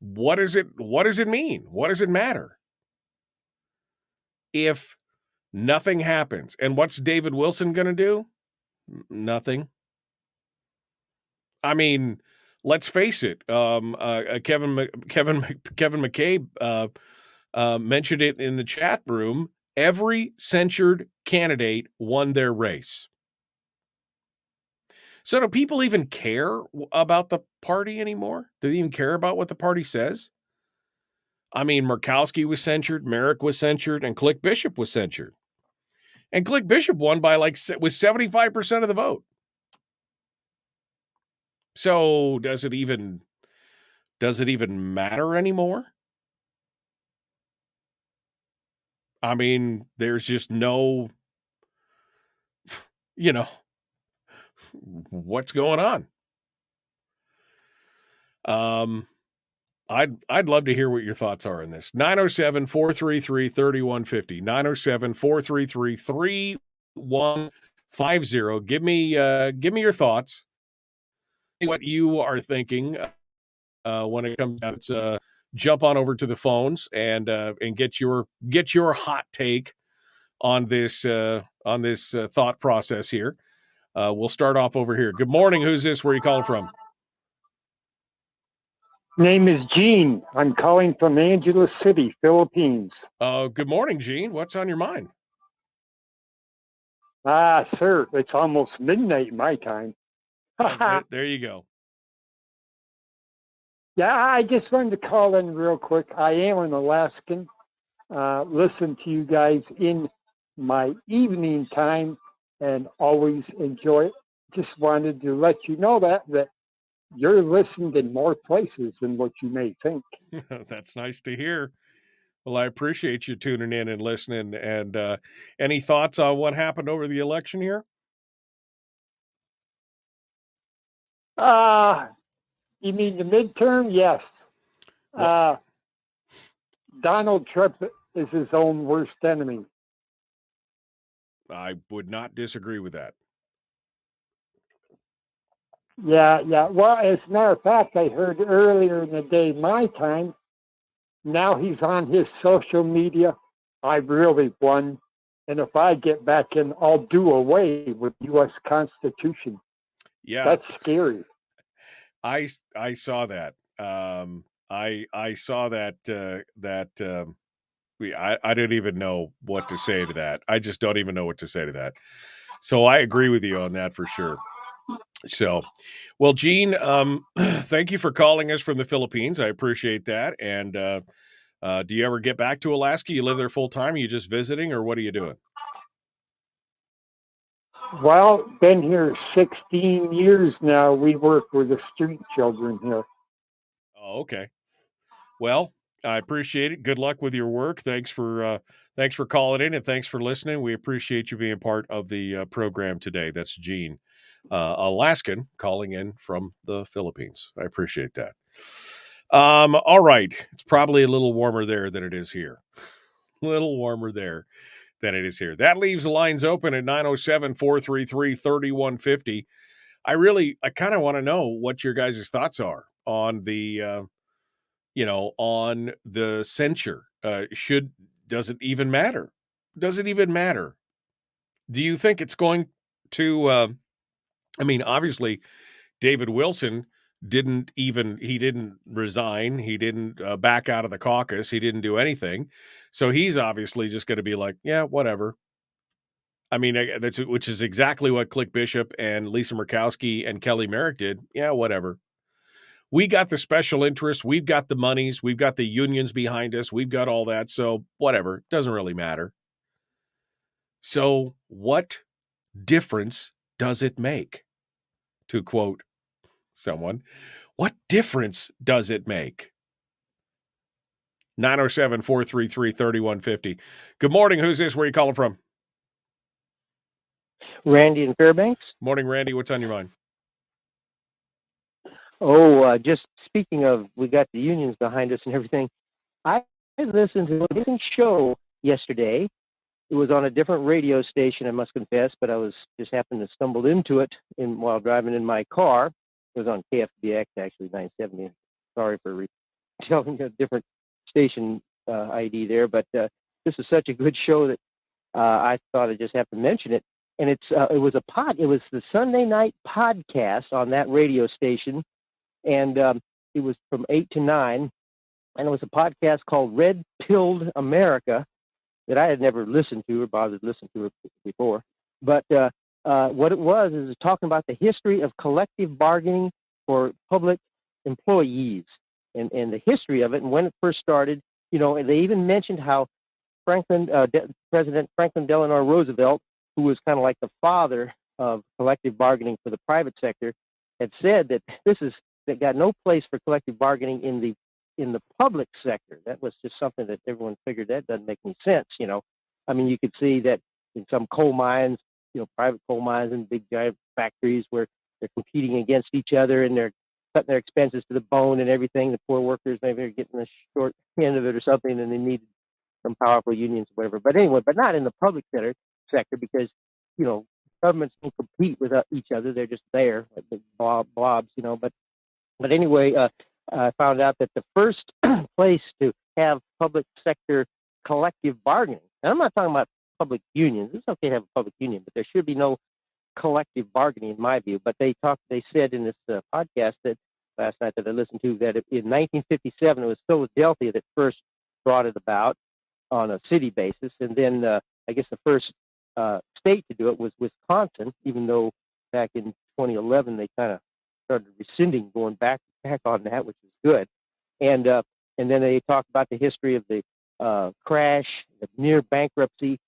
what does it mean? What does it matter? If nothing happens, and what's David Wilson going to do? Nothing. I mean, let's face it. Kevin McCabe mentioned it in the chat room. Every censured candidate won their race. So do people even care about the party anymore? Do they even care about what the party says? I mean, Murkowski was censured, Merrick was censured, and Click Bishop was censured. And Click Bishop won by with 75% of the vote. So does it even matter anymore? I mean, there's just no, what's going on? I'd love to hear what your thoughts are in this. 907-433-3150. 907-433-3150. Give me your thoughts. What you are thinking when it comes down. Let's jump on over to the phones and get your hot take on this thought process here. We'll start off over here. Good morning. Who's this? Where are you calling from? Name is Gene. I'm calling from Angeles City, Philippines. Good morning, Gene. What's on your mind? Sir, it's almost midnight my time. There you go. Yeah, I just wanted to call in real quick. I am an Alaskan. Listen to you guys in my evening time and always enjoy it. Just wanted to let you know that you're listened in more places than what you may think. That's nice to hear. Well, I appreciate you tuning in and listening. And any thoughts on what happened over the election here? You mean the midterm? Yes. Donald Trump is his own worst enemy. I would not disagree with that. Yeah. Well, as a matter of fact, I heard earlier in the day, my time, now he's on his social media. I really won. And if I get back in, I'll do away with U.S. Constitution. Yeah. That's scary. I saw that. I saw that, I didn't even know what to say to that. I just don't even know what to say to that. So I agree with you on that for sure. So, well, Gene, thank you for calling us from the Philippines. I appreciate that. And do you ever get back to Alaska? You live there full time? Are you just visiting, or what are you doing? Well, been here 16 years now. We work with the street children here. Oh, okay. Well, I appreciate it. Good luck with your work. Thanks for calling in, and thanks for listening. We appreciate you being part of the program today. That's Gene, Alaskan, calling in from the Philippines. I appreciate that. All right. It's probably a little warmer there than it is here. A little warmer there than it is here. That leaves the lines open at 907-433-3150. I kind of want to know what your guys' thoughts are on the on the censure. Does it even matter? Does it even matter? Do you think it's going to, obviously David Wilson didn't resign. He didn't back out of the caucus. He didn't do anything. So he's obviously just going to be like, yeah, whatever. Which is exactly what Click Bishop and Lisa Murkowski and Kelly Merrick did. Yeah, whatever. We got the special interests. We've got the monies. We've got the unions behind us. We've got all that. So whatever. Doesn't really matter. So what difference does it make? To quote someone, what difference does it make? 907-433-3150. Good morning. Who's this? Where are you calling from? Randy in Fairbanks. Morning, Randy. What's on your mind? Just speaking of, we got the unions behind us and everything. I listened to a different show yesterday. It was on a different radio station, I must confess, but I was just happened to stumble into it while driving in my car. It was on KFBX, actually, 970. Sorry for telling a different station ID there, but this is such a good show that I thought I just have to mention it. And it was the Sunday night podcast on that radio station, and it was from 8 to 9, and it was a podcast called Red Pilled America that I had never listened to or bothered to listen to it before. But what it was is talking about the history of collective bargaining for public employees and the history of it and when it first started. And they even mentioned how President Franklin Delano Roosevelt, who was kind of like the father of collective bargaining for the private sector, had said that that got no place for collective bargaining in the public sector. That was just something that everyone figured that doesn't make any sense. You could see that in some coal mines, private coal mines and big giant factories where they're competing against each other and they're cutting their expenses to the bone and everything. The poor workers maybe are getting the short end of it or something, and they need some powerful unions or whatever. But anyway, but not in the public sector because, governments don't compete with each other. They're just there, like big blobs, But anyway, I found out that the first place to have public sector collective bargaining, and I'm not talking about public unions. It's okay to have a public union, but there should be no collective bargaining in my view. But they said in this podcast that last night that I listened to, that in 1957 it was Philadelphia that first brought it about on a city basis, and then I guess the first state to do it was Wisconsin, even though back in 2011 they kind of started rescinding, going back on that, which is good. And then they talked about the history of the crash, the near bankruptcy,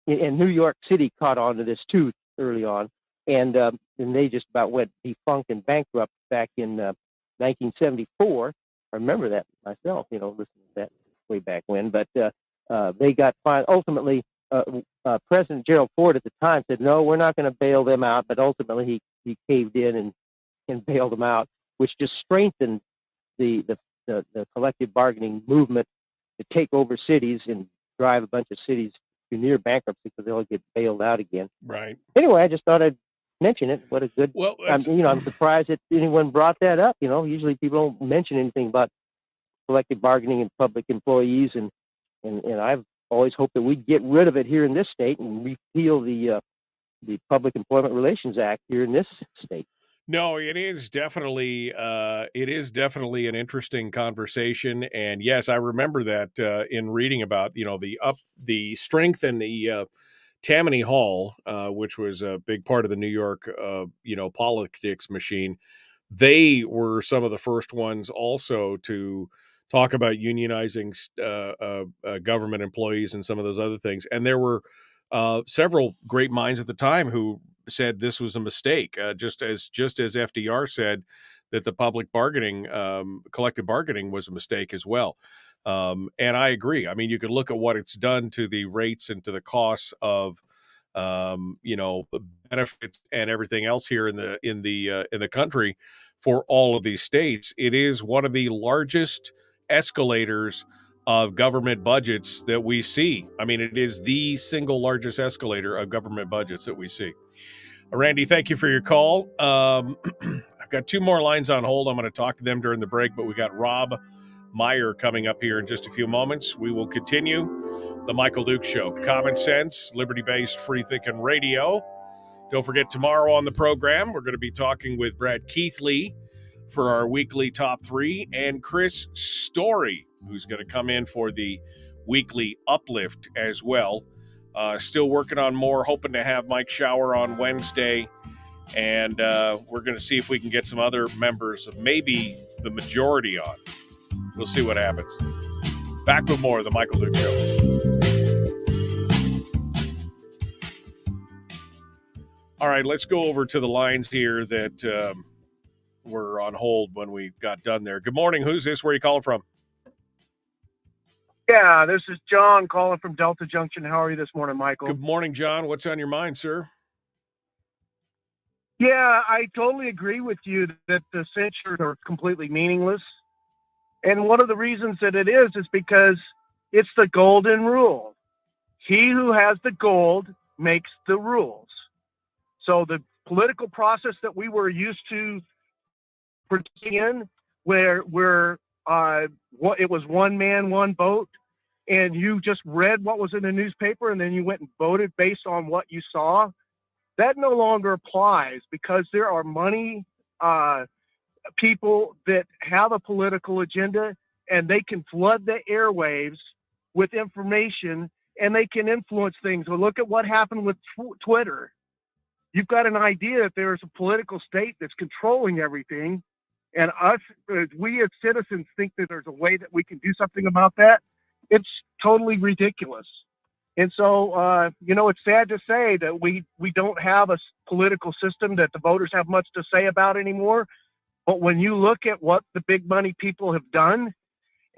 and New York City caught on to this too early on, and they just about went defunct and bankrupt back in 1974. I remember that myself, listening to that way back when. But they got fined. Ultimately, President Gerald Ford at the time said, "No, we're not going to bail them out." But ultimately, he caved in and bailed them out, which just strengthened the collective bargaining movement to take over cities and drive a bunch of cities to near bankruptcy because they'll get bailed out again. Right. Anyway, I just thought I'd mention it. What a good. Well, I'm surprised that anyone brought that up. Usually people don't mention anything about collective bargaining and public employees, and I've always hoped that we'd get rid of it here in this state and repeal the Public Employment Relations Act here in this state. No, it is definitely an interesting conversation, and yes, I remember that in reading about the strength in the Tammany Hall, which was a big part of the New York politics machine. They were some of the first ones also to talk about unionizing government employees and some of those other things, and there were several great minds at the time who said this was a mistake, just as FDR said that the public bargaining, collective bargaining was a mistake as well. And I agree. I mean, you could look at what it's done to the rates and to the costs of, benefits and everything else here in the country for all of these states. It is one of the largest escalators of government budgets that we see. I mean, it is the single largest escalator of government budgets that we see. Randy, thank you for your call. I've got two more lines on hold. I'm going to talk to them during the break, but we got Robb Myers coming up here in just a few moments. We will continue the Michael Dukes Show. Common sense, liberty-based, free-thinking radio. Don't forget, tomorrow on the program, we're going to be talking with Brad Keithley for our weekly top three, and Chris Story, who's going to come in for the weekly uplift as well. Still working on more, hoping to have Mike Shower on Wednesday, and we're going to see if we can get some other members of maybe the majority on. We'll see what happens. Back with more of the Michael Dukes Show. All right, let's go over to the lines here that were on hold when we got done there. Good morning. Who's this? Where are you calling from? Yeah, this is John calling from Delta Junction. How are you this morning, Michael? Good morning, John. What's on your mind, sir? Yeah, I totally agree with you that the censures are completely meaningless. And one of the reasons that it is because it's the golden rule. He who has the gold makes the rules. So the political process that we were used to participating in, where it was one man, one vote, and you just read what was in the newspaper and then you went and voted based on what you saw, that no longer applies because there are money people that have a political agenda, and they can flood the airwaves with information and they can influence things. So look at what happened with Twitter. You've got an idea that there is a political state that's controlling everything, and we as citizens think that there's a way that we can do something about that. It's totally ridiculous. And so, it's sad to say that we don't have a political system that the voters have much to say about anymore. But when you look at what the big money people have done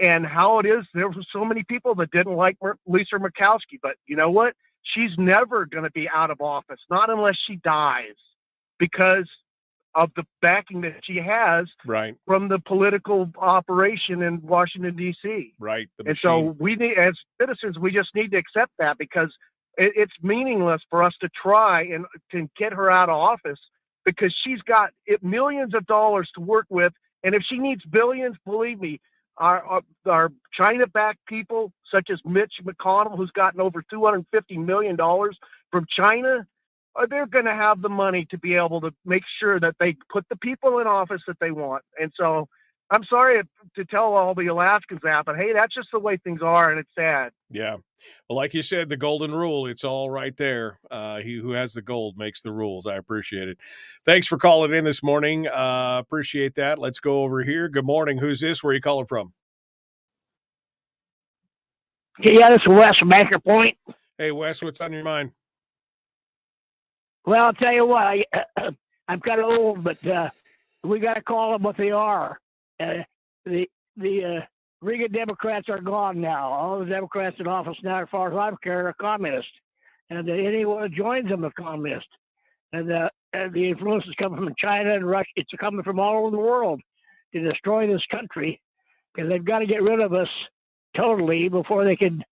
and how it is, there were so many people that didn't like Lisa Murkowski. But you know what? She's never going to be out of office, not unless she dies, because of the backing that she has from the political operation in Washington, D.C. Right. And so we need, as citizens, we just need to accept that, because it's meaningless for us to try and to get her out of office, because she's got millions of dollars to work with. And if she needs billions, believe me, our China-backed people, such as Mitch McConnell, who's gotten over $250 million from China, they're going to have the money to be able to make sure that they put the people in office that they want. And so I'm sorry to tell all the Alaskans that, but hey, that's just the way things are, and it's sad. Yeah. Well, like you said, the golden rule, it's all right there. He who has the gold makes the rules. I appreciate it. Thanks for calling in this morning. Appreciate that. Let's go over here. Good morning. Who's this? Where are you calling from? Yeah, this is Wes from Anchor Point. Hey, Wes, what's on your mind? Well, I'll tell you what, I'm kind of old, but we got to call them what they are. The Riga Democrats are gone now. All the Democrats in office now, as far as I'm concerned, are communist. And anyone who joins them is communist. And the influence is coming from China and Russia. It's coming from all over the world to destroy this country, because they've got to get rid of us totally before they can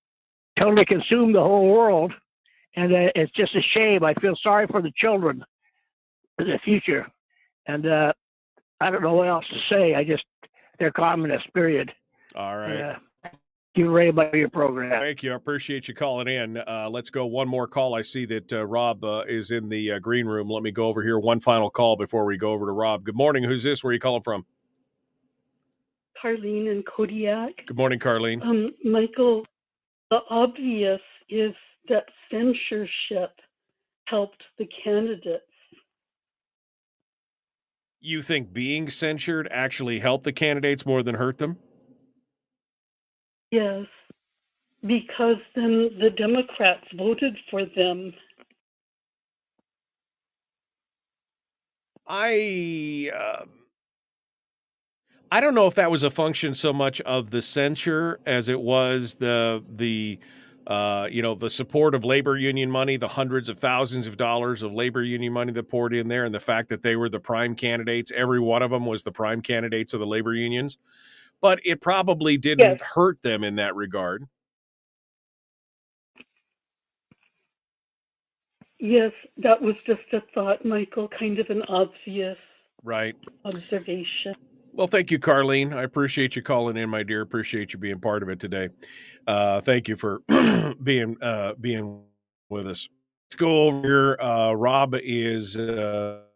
totally consume the whole world. And it's just a shame. I feel sorry for the children in the future. And I don't know what else to say. They're communists, period. All right. Thank you very much for your program. Thank you. I appreciate you calling in. Let's go one more call. I see that Rob is in the green room. Let me go over here. One final call before we go over to Rob. Good morning. Who's this? Where are you calling from? Carlene and Kodiak. Good morning, Carlene. Michael, the obvious is that censorship helped the candidates. You think being censured actually helped the candidates more than hurt them? Yes, because then the Democrats voted for them. I don't know if that was a function so much of the censure as it was the support of labor union money, the hundreds of thousands of dollars of labor union money that poured in there, and the fact that they were the prime candidates. Every one of them was the prime candidates of the labor unions. But it probably didn't hurt them in that regard. Yes, that was just a thought, Michael, kind of an obvious observation. Well, thank you, Carlene. I appreciate you calling in, my dear. Appreciate you being part of it today. Thank you for being with us. Let's go over here. Rob is in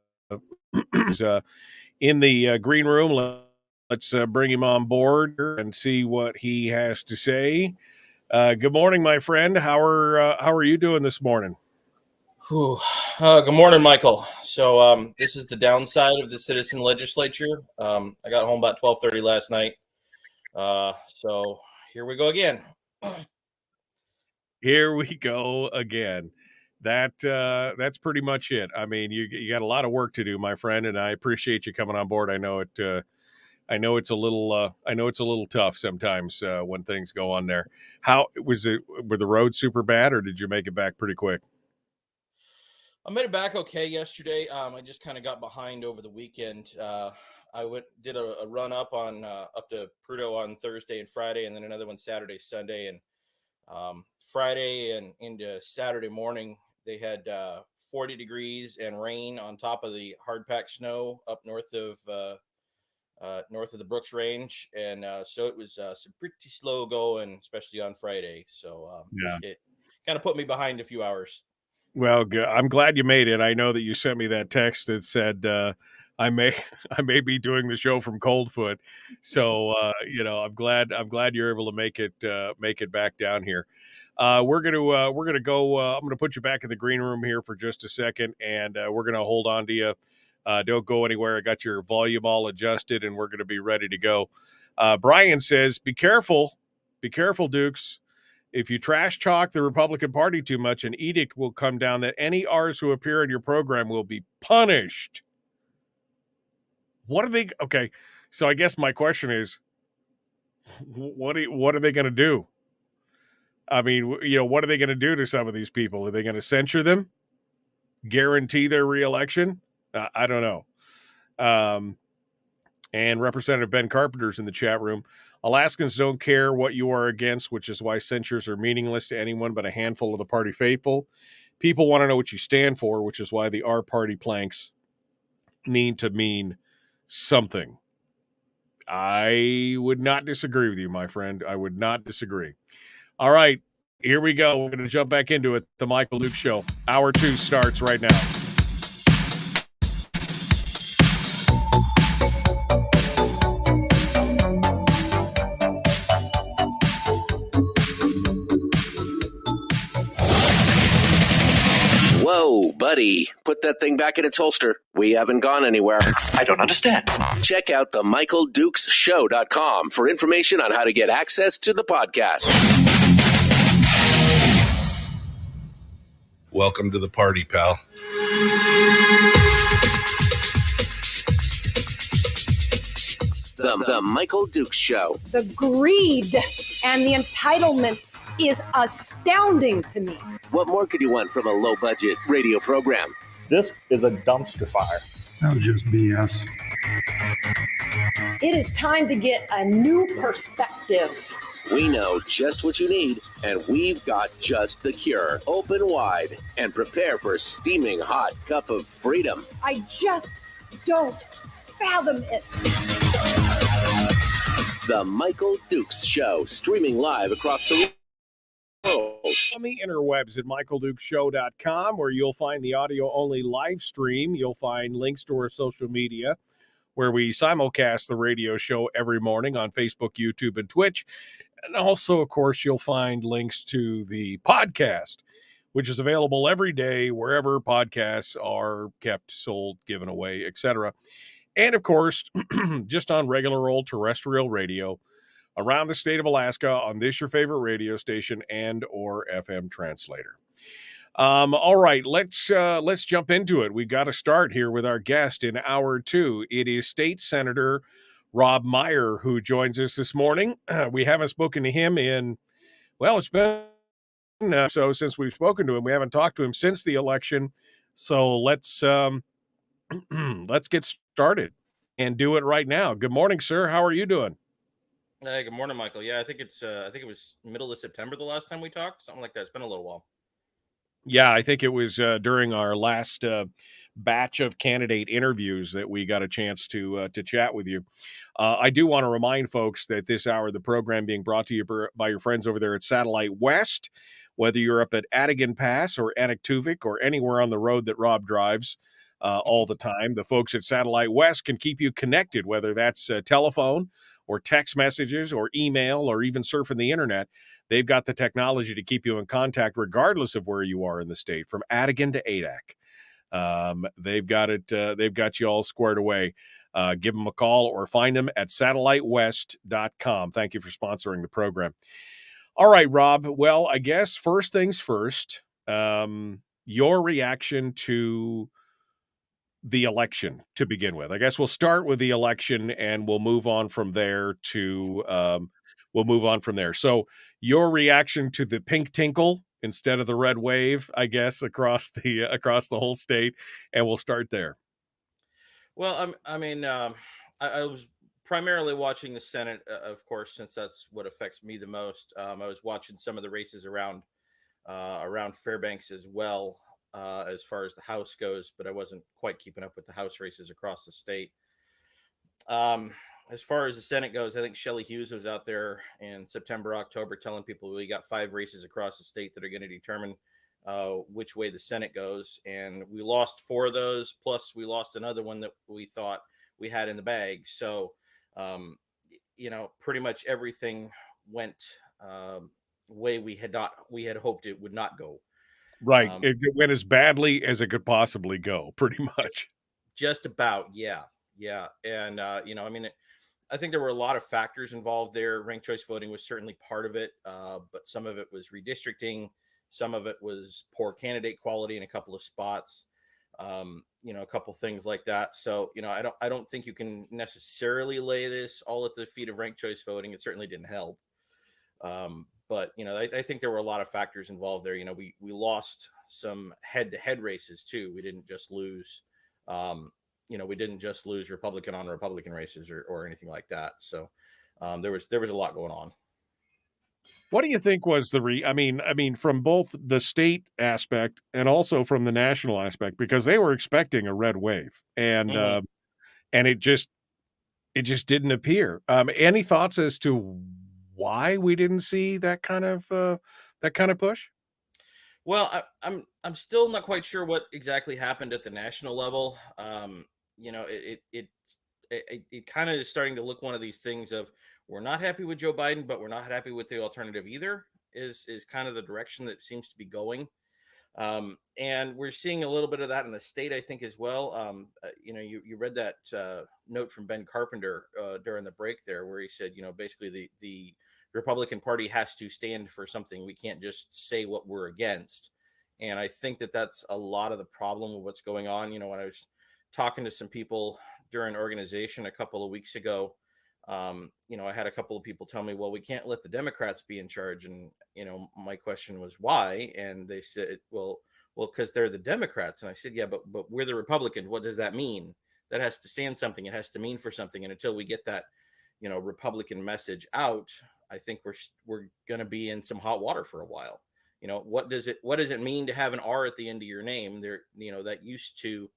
the green room. Let's bring him on board and see what he has to say. Good morning, my friend. How are you doing this morning? Good morning, Michael. So this is the downside of the citizen legislature. I got home about 12:30 last night. So here we go again. Here we go again. That's pretty much it. I mean, you got a lot of work to do, my friend, and I appreciate you coming on board. I know it's a little tough sometimes when things go on there. How was it? Were the roads super bad, or did you make it back pretty quick? I made it back okay yesterday. I just kind of got behind over the weekend. I did a run up to Prudhoe on Thursday and Friday, and then another one Saturday, Sunday, and Friday and into Saturday morning they had 40 degrees and rain on top of the hard packed snow up north of the Brooks Range, and so it was some pretty slow going, especially on Friday. So it kind of put me behind a few hours. Well, good. I'm glad you made it. I know that you sent me that text that said I may be doing the show from Coldfoot, so I'm glad you're able to make it back down here. We're gonna go. I'm gonna put you back in the green room here for just a second, and we're gonna hold on to you. Don't go anywhere. I got your volume all adjusted, and we're gonna be ready to go. Brian says, "Be careful, Dukes. If you trash talk the Republican Party too much, an edict will come down that any R's who appear in your program will be punished." What are they? Okay, so I guess my question is, what are they going to do? I mean, what are they going to do to some of these people? Are they going to censure them? Guarantee their reelection? I don't know. And Representative Ben Carpenter's in the chat room. Alaskans don't care what you are against, which is why censures are meaningless to anyone but a handful of the party faithful. People want to know what you stand for, which is why the R party planks need to mean something. I would not disagree with you, my friend. I would not disagree. All right. Here we go. We're going to jump back into it. The Michael Duke Show. Hour 2 starts right now. Whoa, buddy. Put that thing back in its holster. We haven't gone anywhere. I don't understand. Check out the MichaelDukesShow.com for information on how to get access to the podcast. Welcome to the party, pal. The Michael Dukes Show. The greed and the entitlement is astounding to me. What more could you want from a low-budget radio program? This is a dumpster fire. That was just BS. It is time to get a new perspective. We know just what you need, and we've got just the cure. Open wide and prepare for a steaming hot cup of freedom. I just don't fathom it. The Michael Dukes Show, streaming live across the world. On the interwebs at michaeldukeshow.com, where you'll find the audio-only live stream. You'll find links to our social media, where we simulcast the radio show every morning on Facebook, YouTube, and Twitch. And also, of course, you'll find links to the podcast, which is available every day wherever podcasts are kept, sold, given away, etc. And, of course, just on regular old terrestrial radio around the state of Alaska on this your favorite radio station and or FM translator. All right, let's jump into it. We got to start here with our guest in hour 2. It is State Senator Robb Myers who joins us this morning. We haven't spoken to him in, well, it's been so since we've spoken to him. We haven't talked to him since the election. So let's get started and do it right now. Good morning, sir. How are you doing? Hey, good morning, Michael. Yeah, I think it was middle of September the last time we talked, something like that. It's been a little while. Yeah, I think it was during our last batch of candidate interviews that we got a chance to chat with you. I do want to remind folks that this hour of the program being brought to you by your friends over there at Satellite West, whether you're up at Adigan Pass or Anaktuvik or anywhere on the road that Rob drives all the time, the folks at Satellite West can keep you connected, whether that's telephone or text messages or email or even surfing the internet. They've got the technology to keep you in contact regardless of where you are in the state, from Adigan to Adak. They've got it. They've got you all squared away. Give them a call or find them at satellitewest.com. Thank you for sponsoring the program. All right, Rob. Well, I guess first things first, your reaction to the election to begin with. I guess we'll start with the election and we'll move on from there So your reaction to the pink tinkle instead of the red wave, I guess, across the whole state, and we'll start there. Well, I was primarily watching the Senate, of course, since that's what affects me the most. I was watching some of the races around Fairbanks as well. As far as the House goes, but I wasn't quite keeping up with the House races across the state. As far as the Senate goes, I think Shelley Hughes was out there in September, October, telling people we got 5 races across the state that are going to determine which way the Senate goes. And we lost 4 of those, plus we lost another one that we thought we had in the bag. So, pretty much everything went way we had hoped it would not go. Right. It went as badly as it could possibly go, pretty much. Just about. Yeah. Yeah. And, I think there were a lot of factors involved there. Ranked choice voting was certainly part of it. But some of it was redistricting. Some of it was poor candidate quality in a couple of spots, a couple things like that. So, I don't think you can necessarily lay this all at the feet of ranked choice voting. It certainly didn't help. But, I think there were a lot of factors involved there. We lost some head-to-head races too. We didn't just lose, Republican on Republican races or anything like that. So there was a lot going on. What do you think was from both the state aspect and also from the national aspect, because they were expecting a red wave and it just didn't appear. Any thoughts as to why we didn't see that kind of that kind of push? Well, I'm still not quite sure what exactly happened at the national level. It kind of is starting to look one of these things of we're not happy with Joe Biden, but we're not happy with the alternative either. Is kind of the direction that seems to be going. And we're seeing a little bit of that in the state, I think, as well. You read that note from Ben Carpenter during the break there, where he said, basically the Republican Party has to stand for something. We can't just say what we're against. And I think that that's a lot of the problem with what's going on. When I was talking to some people during organization a couple of weeks ago, I had a couple of people tell me, well, we can't let the Democrats be in charge. And, my question was why? And they said, well, because they're the Democrats. And I said, yeah, but we're the Republicans. What does that mean? That has to stand something. It has to mean for something. And until we get that, Republican message out, I think we're going to be in some hot water for a while. What does it mean to have an R at the end of your name? There, that used to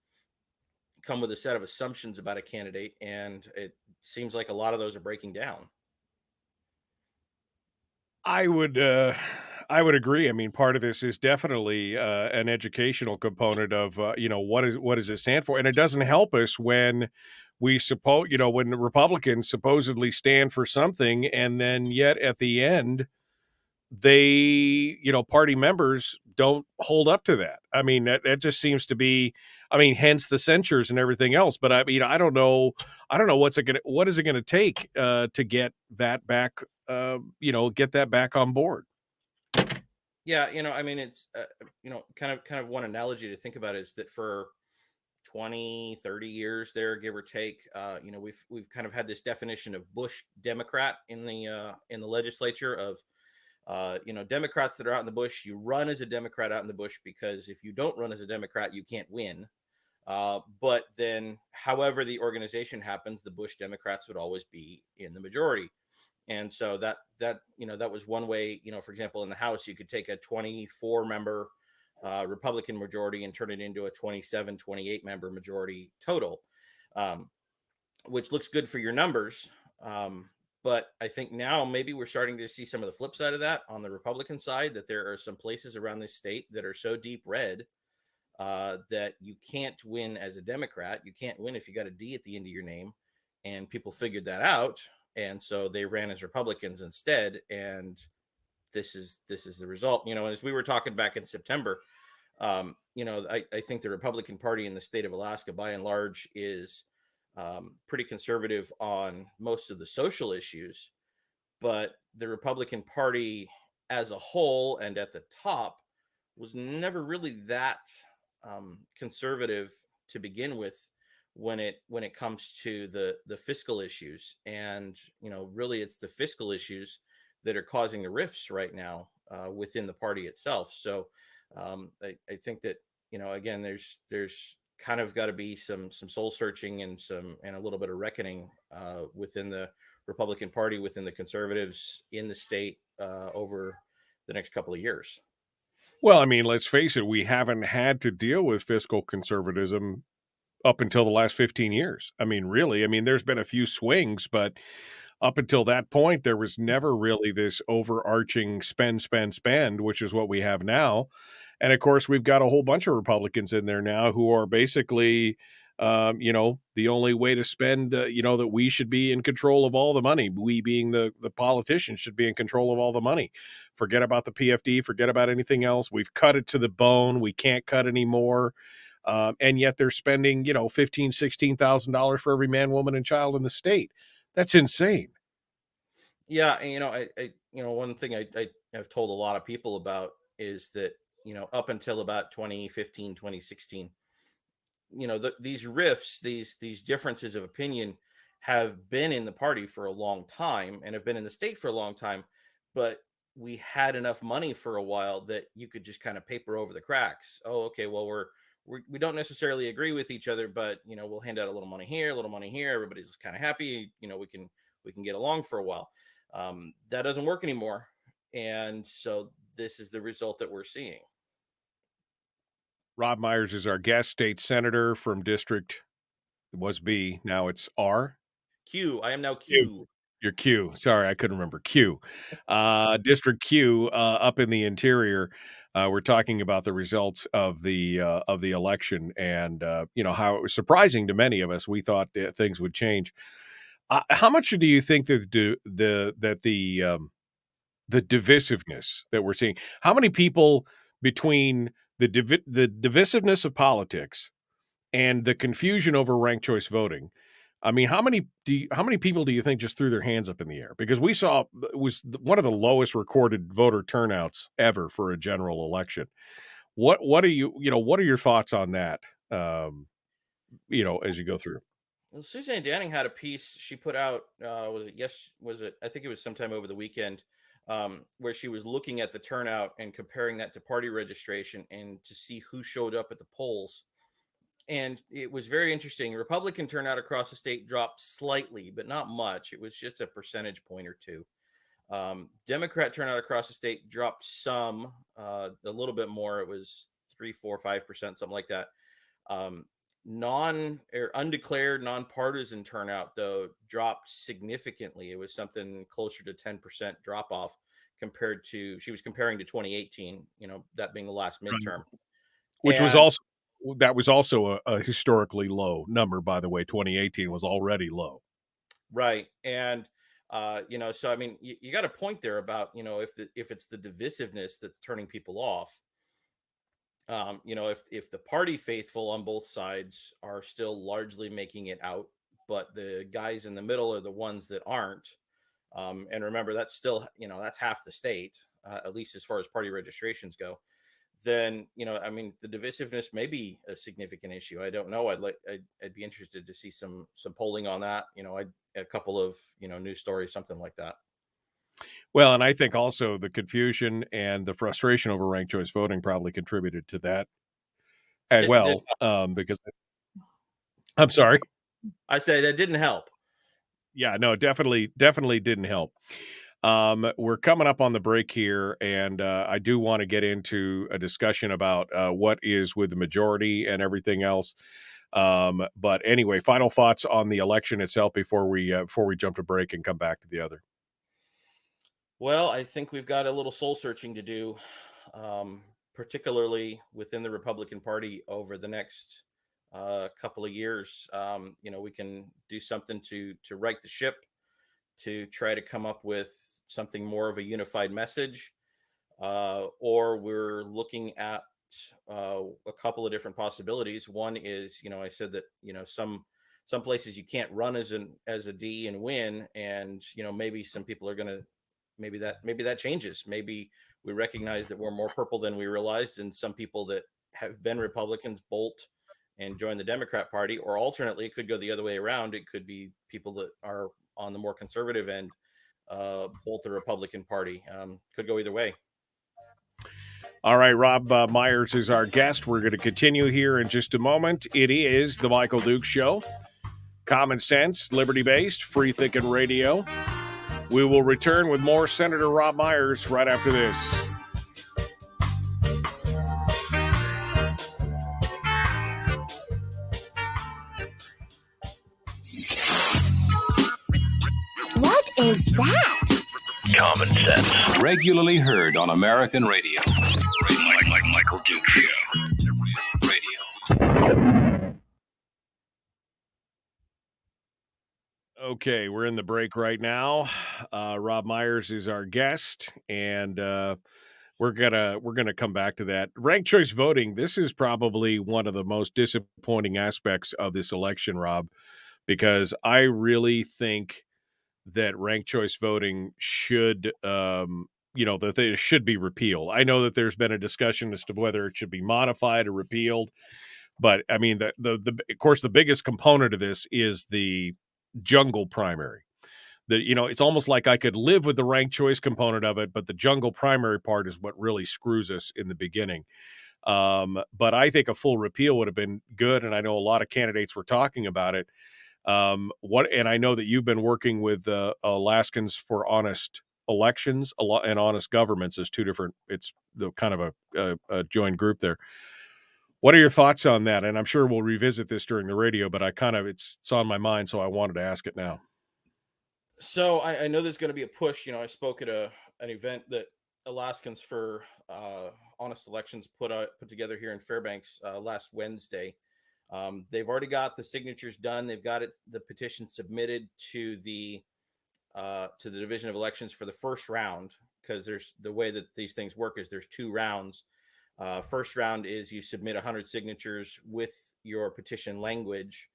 come with a set of assumptions about a candidate, and it seems like a lot of those are breaking down. I would agree. I mean, part of this is definitely an educational component of what does it stand for, and it doesn't help us when when the Republicans supposedly stand for something, and then yet at the end they party members don't hold up to that. I mean, that just seems to be, hence the censures and everything else. But I mean, I don't know what is it gonna take to get that back, get that back on board. Yeah, it's kind of one analogy to think about is that for 20-30 years there, give or take, we've kind of had this definition of Bush Democrat in the legislature of Democrats that are out in the bush. You run as a Democrat out in the bush because if you don't run as a Democrat, you can't win. But then, however the organization happens, the Bush Democrats would always be in the majority. And so that was one way. For example, in the House, you could take a 24 member Republican majority and turn it into a 27, 28 member majority total, which looks good for your numbers. But I think now maybe we're starting to see some of the flip side of that on the Republican side, that there are some places around this state that are so deep red that you can't win as a Democrat. You can't win if you got a D at the end of your name. And people figured that out. And so they ran as Republicans instead. And this is the result. And as we were talking back in September, I think the Republican Party in the state of Alaska, by and large, is pretty conservative on most of the social issues, but the Republican Party as a whole and at the top was never really that conservative to begin with when it comes to the fiscal issues. And really it's the fiscal issues that are causing the rifts right now within the party itself. So I think that again, there's kind of got to be some soul searching and a little bit of reckoning within the Republican Party, within the conservatives in the state over the next couple of years. Well, I mean, let's face it, we haven't had to deal with fiscal conservatism up until the last 15 years. I mean, really, there's been a few swings, but up until that point, there was never really this overarching spend, which is what we have now. And of course, we've got a whole bunch of Republicans in there now who are basically, the only way to spend, that we should be in control of all the money. We being the politicians should be in control of all the money. Forget about the PFD, forget about anything else. We've cut it to the bone. We can't cut anymore. And yet they're spending, $15,000, $16,000 for every man, woman, and child in the state. That's insane. Yeah, and I one thing I have told a lot of people about is that up until about 2015, 2016, these rifts, these differences of opinion have been in the party for a long time and have been in the state for a long time, but we had enough money for a while that you could just kind of paper over the cracks. Oh, okay, well we don't necessarily agree with each other, but we'll hand out a little money here, a little money here. Everybody's kind of happy. We can get along for a while. That doesn't work anymore, and so this is the result that we're seeing. Robb Myers is our guest, state senator from District, it was B, now it's R. Q. I am now Q. Your Q. Sorry, I couldn't remember. Q. District Q up in the interior. We're talking about the results of the election, and how it was surprising to many of us. We thought things would change. How much do you think that the divisiveness that we're seeing? How many people between the divisiveness of politics and the confusion over ranked choice voting? I mean, how many people do you think just threw their hands up in the air? Because we saw it was one of the lowest recorded voter turnouts ever for a general election. What are your thoughts on that? As you go through. Well, Suzanne Danning had a piece she put out. I think it was sometime over the weekend, where she was looking at the turnout and comparing that to party registration and to see who showed up at the polls. And it was very interesting. Republican turnout across the state dropped slightly, but not much. It was just a percentage point or two. Democrat turnout across the state dropped some, a little bit more. It was 3, 4, 5%, something like that. Undeclared, nonpartisan turnout, though, dropped significantly. It was something closer to 10% drop off compared to, she was comparing to 2018, that being the last midterm. Which was also a historically low number, by the way. 2018 was already low. Right. And, so, I mean, you got a point there about, if it's the divisiveness that's turning people off, if the party faithful on both sides are still largely making it out, but the guys in the middle are the ones that aren't. And remember, that's still, that's half the state, at least as far as party registrations go. Then, the divisiveness may be a significant issue. I don't know. I'd be interested to see some polling on that. A couple of, news stories, something like that. Well, and I think also the confusion and the frustration over ranked choice voting probably contributed to that as well. Because I'm sorry. I say that didn't help. Yeah, no, definitely didn't help. We're coming up on the break here, and I do want to get into a discussion about what is with the majority and everything else. But anyway, final thoughts on the election itself before we jump to break and come back to the other. Well, I think we've got a little soul searching to do, particularly within the Republican Party over the next couple of years. We can do something to right the ship, to try to come up with something more of a unified message, or we're looking at a couple of different possibilities. One is, I said that, some places you can't run as a D and win, and maybe some people are going to, maybe that changes. Maybe we recognize that we're more purple than we realized, and some people that have been Republicans bolt and join the Democrat Party, or alternately, it could go the other way around. It could be people that are on the more conservative end, bolt the Republican Party. Could go either way. All right, Robb Myers is our guest. We're going to continue here in just a moment. It is the Michael Dukes Show. Common sense, liberty-based, free-thinking radio. We will return with more Senator Robb Myers right after this. What is that? Common sense. Regularly heard on American radio. Michael Dukes Show. Radio. Okay, we're in the break right now. Robb Myers is our guest, and we're gonna come back to that. Ranked choice voting. This is probably one of the most disappointing aspects of this election, Robb, because I really think that ranked choice voting should, that they should be repealed. I know that there's been a discussion as to whether it should be modified or repealed, but I mean, of course, the biggest component of this is the jungle primary. That, it's almost like I could live with the ranked choice component of it, but the jungle primary part is what really screws us in the beginning. But I think a full repeal would have been good, and I know a lot of candidates were talking about it. And I know that you've been working with Alaskans for Honest Elections and Honest Governments as two different. It's the kind of a joined group there. What are your thoughts on that? And I'm sure we'll revisit this during the radio, but it's on my mind, so I wanted to ask it now. So I know there's going to be a push. I spoke at an event that Alaskans for Honest Elections put together here in Fairbanks last Wednesday. They've already got the signatures done. They've got the petition submitted to the Division of Elections for the first round, because there's the way that these things work is there's 2 rounds. First round is you submit 100 signatures with your petition language.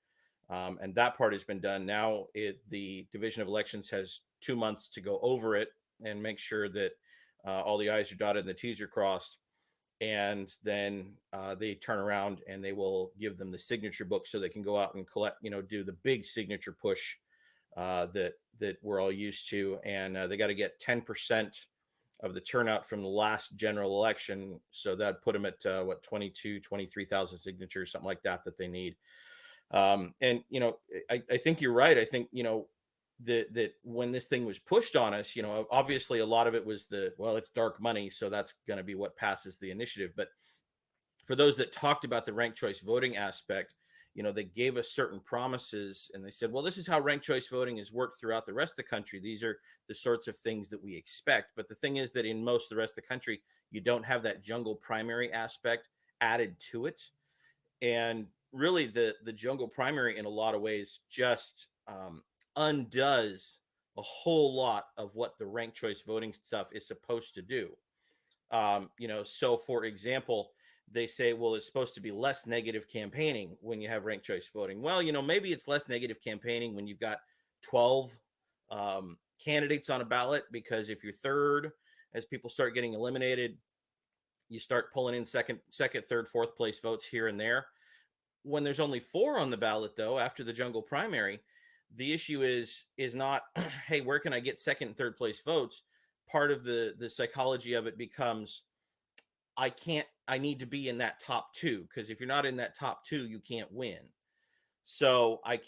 And that part has been done. Now the Division of Elections has 2 months to go over it and make sure that all the I's are dotted and the T's are crossed. And then they turn around and they will give them the signature book so they can go out and collect, do the big signature push that we're all used to. And they got to get 10% of the turnout from the last general election. So that put them at 23,000 signatures, something like that they need. And I think you're right. I think that when this thing was pushed on us, obviously a lot of it was it's dark money, so that's going to be what passes the initiative. But for those that talked about the ranked choice voting aspect, they gave us certain promises, and they said, well, this is how ranked choice voting is worked throughout the rest of the country. These are the sorts of things that we expect. But the thing is that in most of the rest of the country, you don't have that jungle primary aspect added to it. And really the jungle primary in a lot of ways just undoes a whole lot of what the ranked choice voting stuff is supposed to do. So for example, they say, well, it's supposed to be less negative campaigning when you have ranked choice voting. Well, maybe it's less negative campaigning when you've got 12 candidates on a ballot, because if you're third, as people start getting eliminated, you start pulling in second, third, fourth place votes here and there. When there's only 4 on the ballot, though, after the jungle primary, the issue is not, hey, where can I get second and third place votes? Part of the psychology of it becomes, I need to be in that top 2, because if you're not in that top 2, you can't win. So I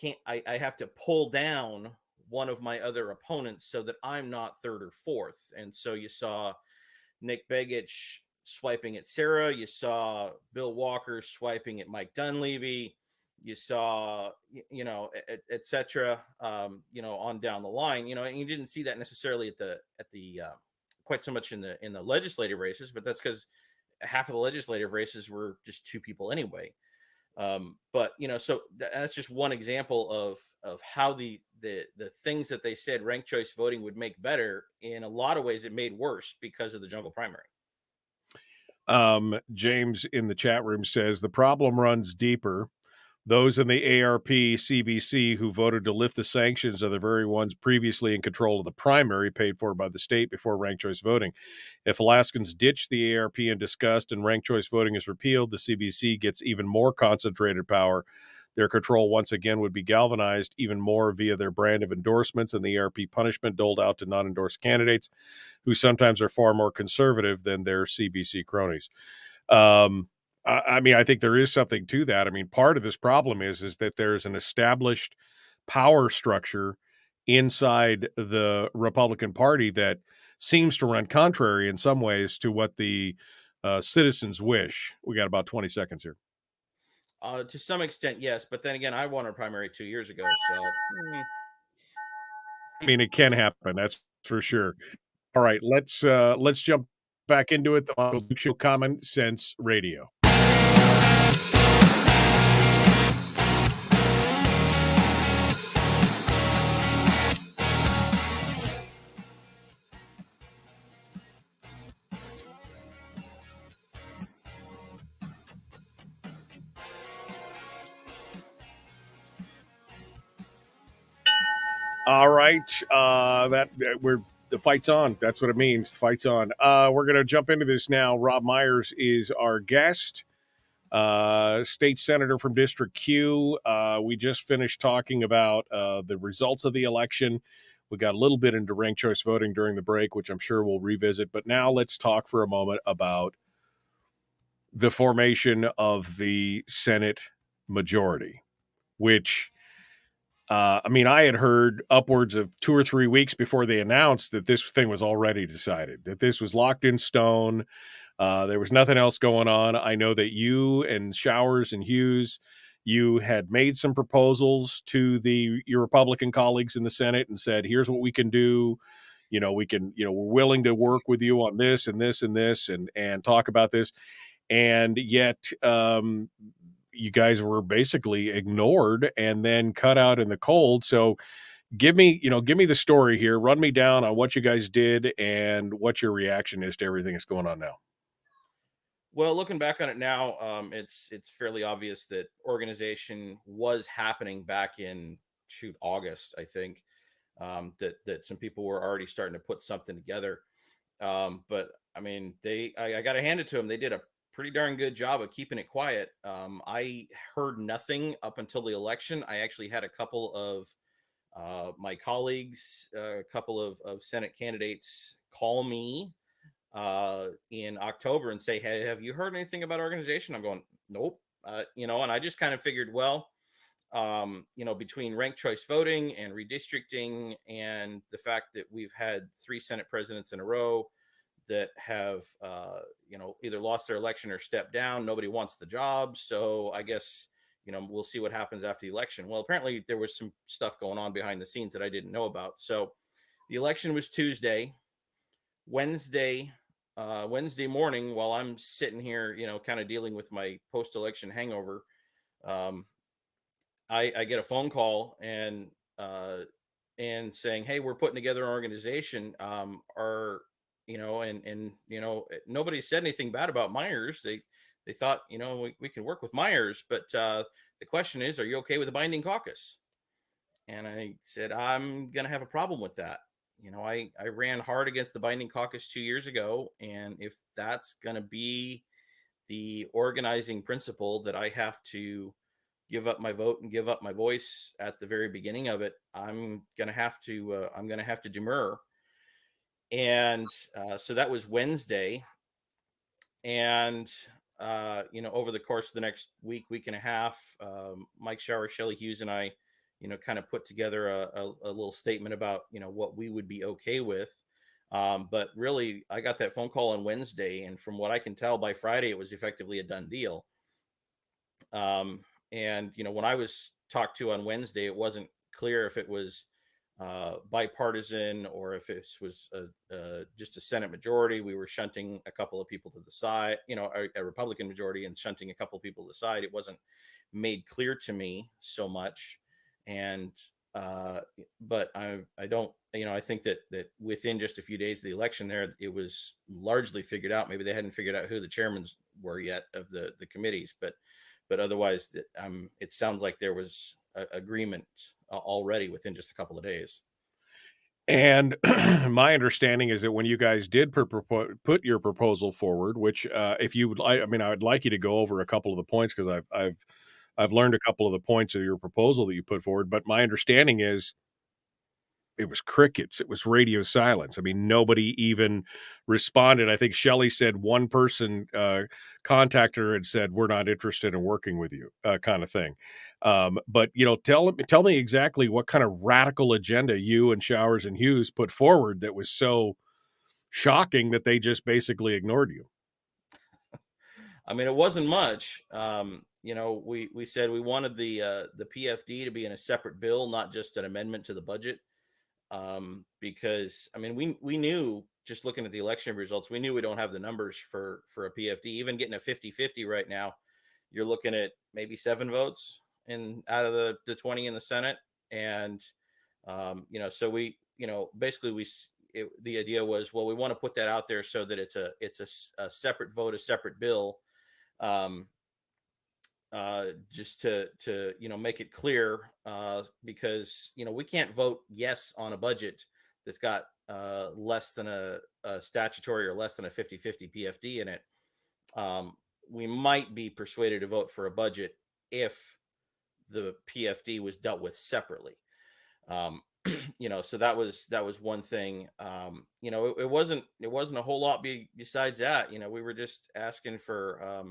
have to pull down one of my other opponents so that I'm not third or fourth. And so you saw Nick Begich swiping at Sarah. You saw Bill Walker swiping at Mike Dunleavy. You saw, et cetera, on down the line, and you didn't see that necessarily at the quite so much in the legislative races, but that's because half of the legislative races were just 2 people anyway. But so that's just one example of how the things that they said ranked choice voting would make better, in a lot of ways it made worse because of the jungle primary. James in the chat room says the problem runs deeper. Those in the ARP CBC who voted to lift the sanctions are the very ones previously in control of the primary, paid for by the state before ranked choice voting. If Alaskans ditch the ARP in disgust and ranked choice voting is repealed, the CBC gets even more concentrated power. Their control once again would be galvanized even more via their brand of endorsements and the ARP punishment doled out to non-endorsed candidates who sometimes are far more conservative than their CBC cronies. I think there is something to that. I mean, part of this problem is that there's an established power structure inside the Republican Party that seems to run contrary in some ways to what the citizens wish. We got about 20 seconds here. To some extent, yes. But then again, I won a primary 2 years ago. So, I mean, it can happen. That's for sure. All right, let's jump back into it. The Michael Duke Show, Common Sense Radio. All right, the fight's on. That's what it means. The fight's on. We're going to jump into this now. Robb Myers is our guest, state senator from District Q. We just finished talking about the results of the election. We got a little bit into ranked choice voting during the break, which I'm sure we'll revisit. But now let's talk for a moment about the formation of the Senate majority, which I had heard upwards of 2 or 3 weeks before they announced that this thing was already decided, that this was locked in stone. There was nothing else going on. I know that you and Showers and Hughes, you had made some proposals to your Republican colleagues in the Senate and said, here's what we can do. We can, we're willing to work with you on this and this and this and talk about this. And yet, you guys were basically ignored and then cut out in the cold. So give me the story here. Run me down on what you guys did and what your reaction is to everything that's going on now. Well, looking back on it now, it's fairly obvious that organization was happening back in August, I think. That some people were already starting to put something together. But I mean, I got to hand it to them. They did a pretty darn good job of keeping it quiet. I heard nothing up until the election. I actually had a couple of my colleagues, a couple of Senate candidates call me in October and say, hey, have you heard anything about organization? I'm going, nope. And I just kind of figured, well, between ranked choice voting and redistricting and the fact that we've had 3 Senate presidents in a row that have, either lost their election or stepped down, nobody wants the job. So I guess, we'll see what happens after the election. Well, apparently there was some stuff going on behind the scenes that I didn't know about. So the election was Tuesday. Wednesday morning, while I'm sitting here, kind of dealing with my post-election hangover, I get a phone call and saying, hey, we're putting together an organization. Nobody said anything bad about Myers. They thought, we can work with Myers, but the question is, are you okay with a binding caucus? And I said, I'm going to have a problem with that. I ran hard against the binding caucus 2 years ago. And if that's going to be the organizing principle that I have to give up my vote and give up my voice at the very beginning of it, I'm going to have to demur. And so that was Wednesday. And, over the course of the next week and a half, Mike Shower, Shelley Hughes, and I, kind of put together a little statement about, what we would be okay with. But really, I got that phone call on Wednesday. And from what I can tell, by Friday, it was effectively a done deal. And, when I was talked to on Wednesday, it wasn't clear if it was bipartisan or if it was just a Senate majority. We were shunting a couple of people to the side, a Republican majority and shunting a couple of people to the side. It wasn't made clear to me so much. And but I don't, I think that within just a few days of the election there, it was largely figured out. Maybe they hadn't figured out who the chairmen were yet of the committees, but otherwise, it sounds like there was agreement already within just a couple of days. And my understanding is that when you guys did put your proposal forward, which if you would, I would like you to go over a couple of the points because I've learned a couple of the points of your proposal that you put forward. But my understanding is it was crickets. It was radio silence. I mean, nobody even responded. I think Shelley said one person contacted her and said, we're not interested in working with you, kind of thing. But, tell me exactly what kind of radical agenda you and Showers and Hughes put forward that was so shocking that they just basically ignored you. I mean, it wasn't much. We said we wanted the PFD to be in a separate bill, not just an amendment to the budget. Because I mean, we knew, just looking at the election results, we knew we don't have the numbers for a PFD. Even getting a 50-50 right now, you're looking at maybe 7 votes out of the 20 in the Senate. And, so we, basically the idea was, well, we want to put that out there so that it's a separate vote, a separate bill. Just to make it clear, because we can't vote yes on a budget that's got less than a statutory or less than a 50-50 PFD in it. We might be persuaded to vote for a budget if the PFD was dealt with separately. So that was one thing. It wasn't a whole lot besides that. We were just asking for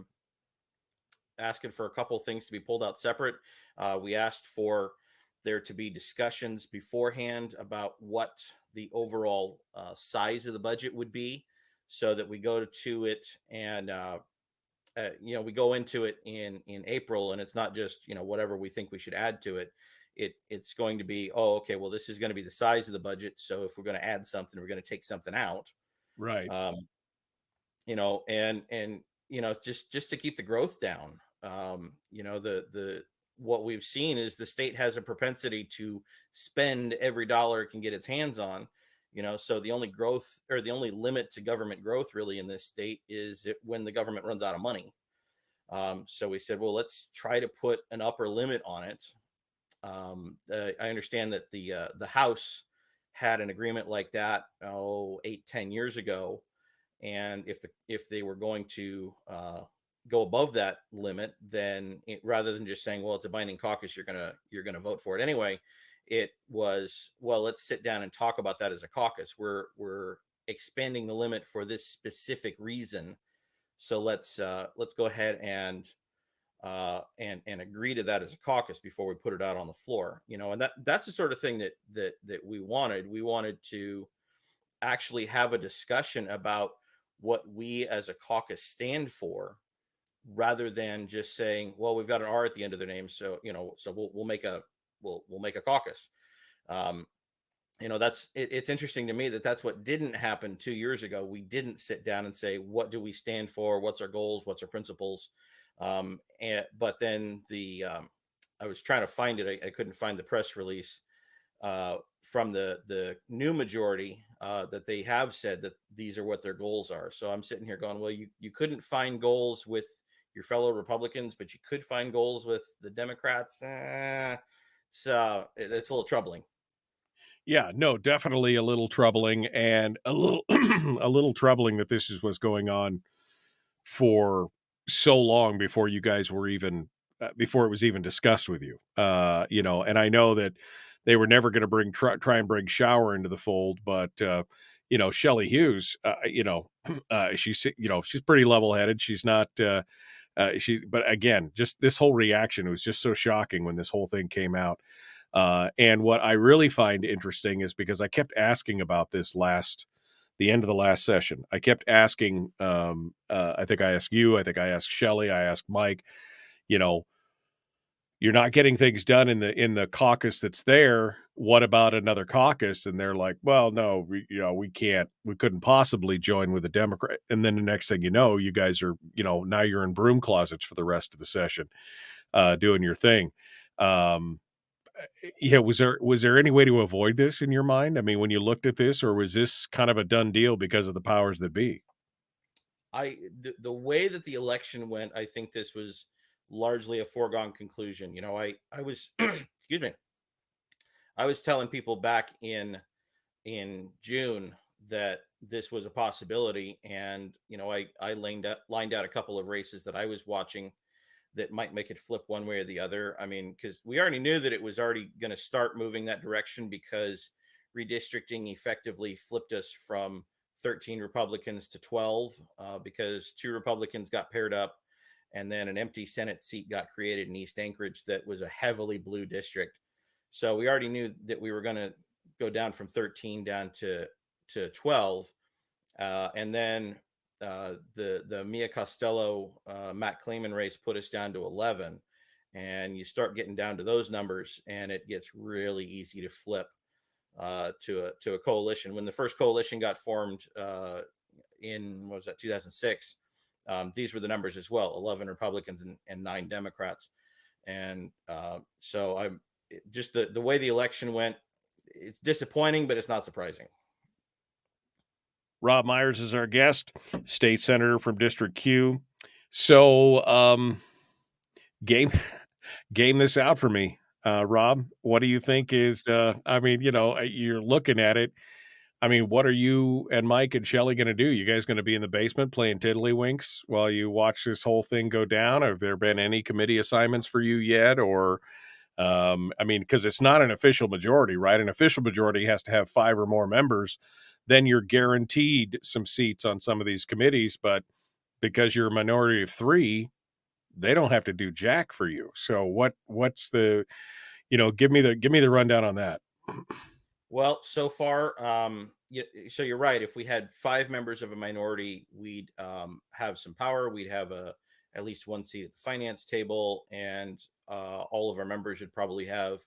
a couple of things to be pulled out separate. We asked for there to be discussions beforehand about what the overall size of the budget would be, so that we go to it and we go into it in April, and it's not just, whatever we think we should add to it. It's going to be, oh, okay, well, this is going to be the size of the budget. So if we're going to add something, we're going to take something out. Right. And just to keep the growth down. The what we've seen is the state has a propensity to spend every dollar it can get its hands on. So the only growth, or the only limit to government growth really in this state is when the government runs out of money. So we said, well, let's try to put an upper limit on it. I understand that the House had an agreement like that 8-10 years ago, and if they were going to go above that limit, then rather than just saying, well, it's a binding caucus, you're gonna vote for it anyway, it was, well, let's sit down and talk about that as a caucus. We're expanding the limit for this specific reason, so let's go ahead and agree to that as a caucus before we put it out on the floor. And that's the sort of thing that we wanted. We wanted to actually have a discussion about what we as a caucus stand for, rather than just saying, well, we've got an R at the end of their name, so we'll make a caucus. It's interesting to me that that's what didn't happen 2 years ago. We didn't sit down and say, what do we stand for? What's our goals? What's our principles? But then I was trying to find it. I couldn't find the press release from the new majority that they have said that these are what their goals are. So I'm sitting here going, well, you couldn't find goals with your fellow Republicans, but you could find goals with the Democrats. So it's a little troubling. Yeah, no, definitely a little troubling, and a little a little troubling that this is what's going on for so long before you guys were even before it was even discussed with you. And I know that they were never going to try and bring Shower into the fold, but Shelley Hughes, she's pretty level-headed. She's not but again, just this whole reaction was just so shocking when this whole thing came out. And what I really find interesting is, because I kept asking about this the end of the last session, I kept asking, I think I asked you, I think I asked Shelley, I asked Mike, you're not getting things done in the caucus that's there. What about another caucus? And they're like, well, no, we couldn't possibly join with the Democrat. And then the next thing you know, you guys are, now you're in broom closets for the rest of the session, doing your thing. Was there any way to avoid this in your mind? I mean, when you looked at this, or was this kind of a done deal because of the powers that be? The way that the election went, I think this was largely a foregone conclusion. I was, excuse me, I was telling people back in June that this was a possibility, and I lined out a couple of races that I was watching that might make it flip one way or the other. I mean, because we already knew that it was already going to start moving that direction, because redistricting effectively flipped us from 13 Republicans to 12, because 2 Republicans got paired up, and then an empty Senate seat got created in East Anchorage that was a heavily blue district. So we already knew that we were going to go down from 13 down to 12. And then the Mia Costello, Matt Kleeman race put us down to 11. And you start getting down to those numbers, and it gets really easy to flip to a coalition. When the first coalition got formed in, 2006, these were the numbers as well: 11 Republicans and 9 Democrats. And so I'm just the way the election went, it's disappointing, but it's not surprising. Robb Myers is our guest, state senator from District Q. So game this out for me. Rob, what do you think is, you're looking at it. I mean, what are you and Mike and Shelley going to do? You guys going to be in the basement playing tiddlywinks while you watch this whole thing go down? Have there been any committee assignments for you yet? Or, because it's not an official majority, right? An official majority has to have 5 or more members. Then you're guaranteed some seats on some of these committees. But because you're a minority of 3, they don't have to do jack for you. So what's the, give me the rundown on that. Well, so far, so you're right. If we had 5 members of a minority, we'd have some power. We'd have a at least one seat at the finance table, and all of our members would probably have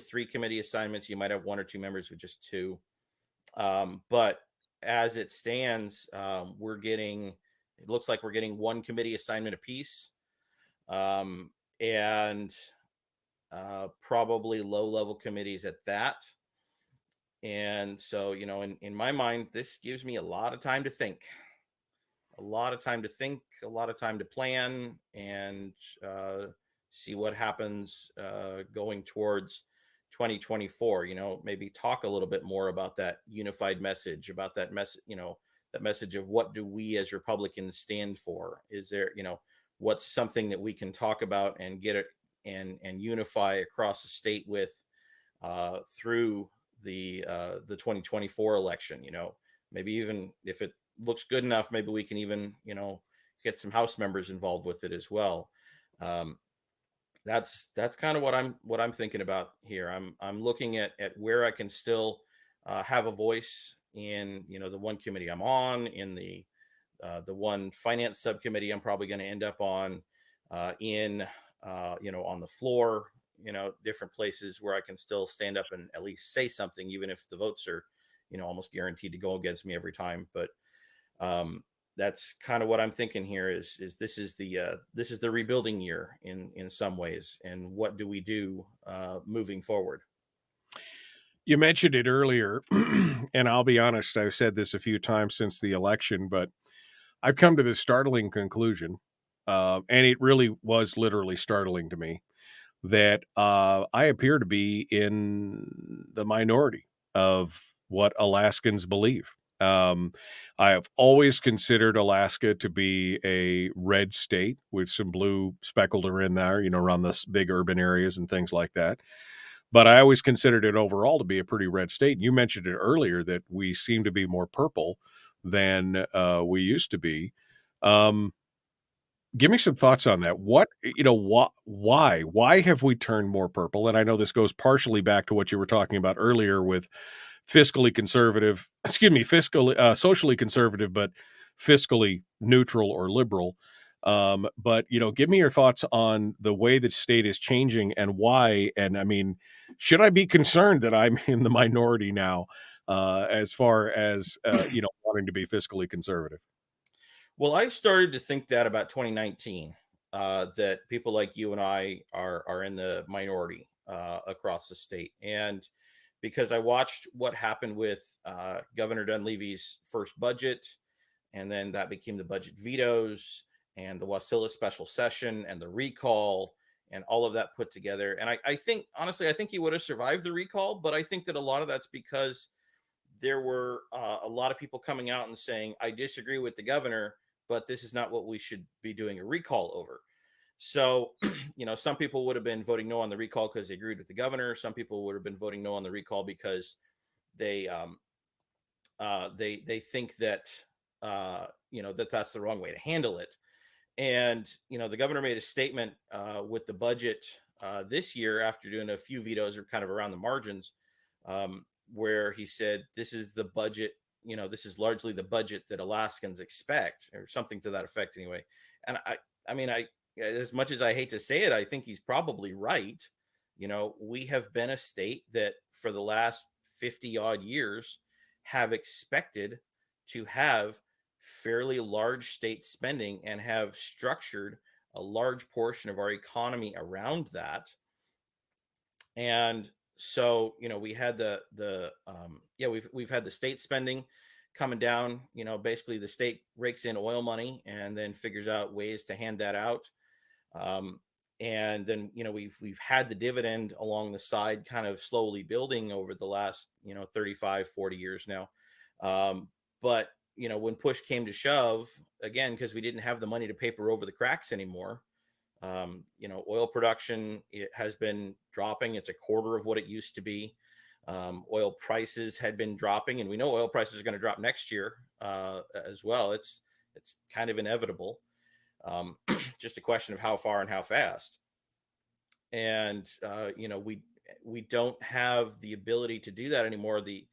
three committee assignments. You might have one or two members with just two. But as it stands, it looks like we're getting one committee assignment apiece, and probably low-level committees at that. And so, in my mind, this gives me a lot of time to think, a lot of time to plan, and see what happens going towards 2024. Maybe talk a little bit more about that unified message, about that message, that message of what do we as Republicans stand for? Is there, what's something that we can talk about and get it and unify across the state with through the 2024 election? Maybe even if it looks good enough, maybe we can even get some House members involved with it as well. That's kind of what I'm thinking about here. I'm looking at where I can still have a voice in the one committee I'm on, in the one finance subcommittee I'm probably going to end up on, on the floor, different places where I can still stand up and at least say something, even if the votes are almost guaranteed to go against me every time. But that's kind of what I'm thinking here is this is the rebuilding year in some ways. And what do we do moving forward? You mentioned it earlier, and I'll be honest, I've said this a few times since the election, but I've come to this startling conclusion, and it really was literally startling to me, that I appear to be in the minority of what Alaskans believe. I have always considered Alaska to be a red state with some blue speckled in there, around the big urban areas and things like that. But I always considered it overall to be a pretty red state. You mentioned it earlier that we seem to be more purple than we used to be. Give me some thoughts on that. Why have we turned more purple? And I know this goes partially back to what you were talking about earlier with socially conservative, but fiscally neutral or liberal. But give me your thoughts on the way the state is changing and why. And I mean, should I be concerned that I'm in the minority now, as far as wanting to be fiscally conservative? Well, I started to think that about 2019, that people like you and I are in the minority across the state. And because I watched what happened with Governor Dunleavy's first budget, and then that became the budget vetoes and the Wasilla special session and the recall and all of that put together. And I think, honestly, I think he would have survived the recall, but I think that a lot of that's because there were a lot of people coming out and saying, I disagree with the governor, but this is not what we should be doing a recall over. So, some people would have been voting no on the recall because they agreed with the governor. Some people would have been voting no on the recall because they think that that's the wrong way to handle it. And the governor made a statement with the budget this year after doing a few vetoes or kind of around the margins, where he said, this is the budget, this is largely the budget that Alaskans expect, or something to that effect anyway. And I mean, as much as I hate to say it, I think he's probably right. We have been a state that for the last 50 odd years have expected to have fairly large state spending and have structured a large portion of our economy around that. And so, we had we've had the state spending coming down. Basically the state rakes in oil money and then figures out ways to hand that out. And then, we've had the dividend along the side kind of slowly building over the last, 35, 40 years now. But, when push came to shove, again, because we didn't have the money to paper over the cracks anymore, oil production, it has been dropping. It's a quarter of what it used to be. Oil prices had been dropping, and we know oil prices are going to drop next year as well. It's kind of inevitable. Just a question of how far and how fast. And we don't have the ability to do that anymore. The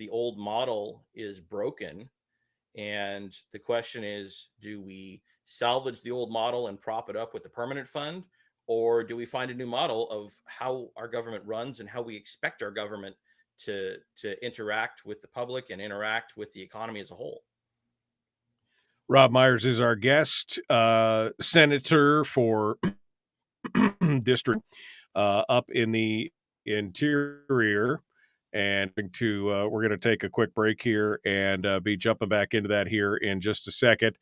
old model is broken, And the question is, do we salvage the old model and prop it up with the permanent fund? Or do we find a new model of how our government runs and how we expect our government to interact with the public and interact with the economy as a whole? Robb Myers is our guest, senator for district up in the interior. And we're going to take a quick break here and be jumping back into that here in just a second.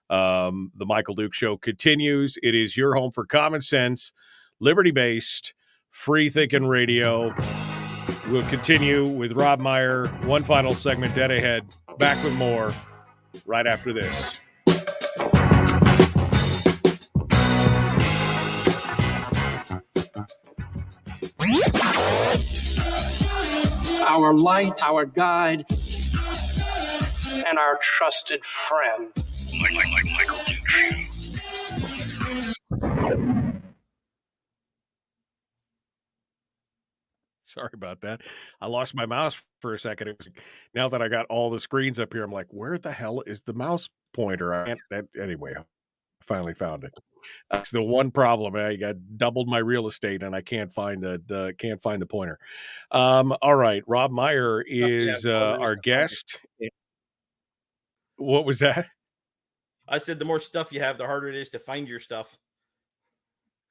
The Michael Duke Show continues. It is your home for common sense, liberty-based, free-thinking radio. We'll continue with Robb Myers. One final segment dead ahead. Back with more right after this. Our light, our guide, and our trusted friend. Michael Duke Show. Sorry about that. I lost my mouse for a second. Now that I got all the screens up here, I'm like, where the hell is the mouse pointer? Anyway, I finally found it. That's the one problem. I got doubled my real estate and I can't find the pointer. All right. Robb Myers is our guest. What was that? I said the more stuff you have, the harder it is to find your stuff.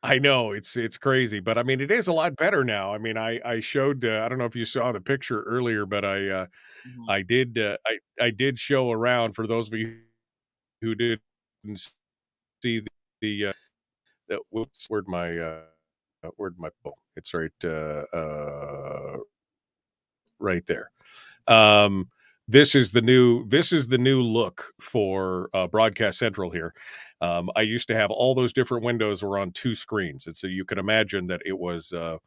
I know it's crazy, but I mean, it is a lot better now. I mean, I showed, I don't know if you saw the picture earlier, but I did show around for those of you who didn't see the whoops, where'd my it's right right there. This is the new look for Broadcast Central here. I used to have all those different windows were on two screens, and so you can imagine that it was a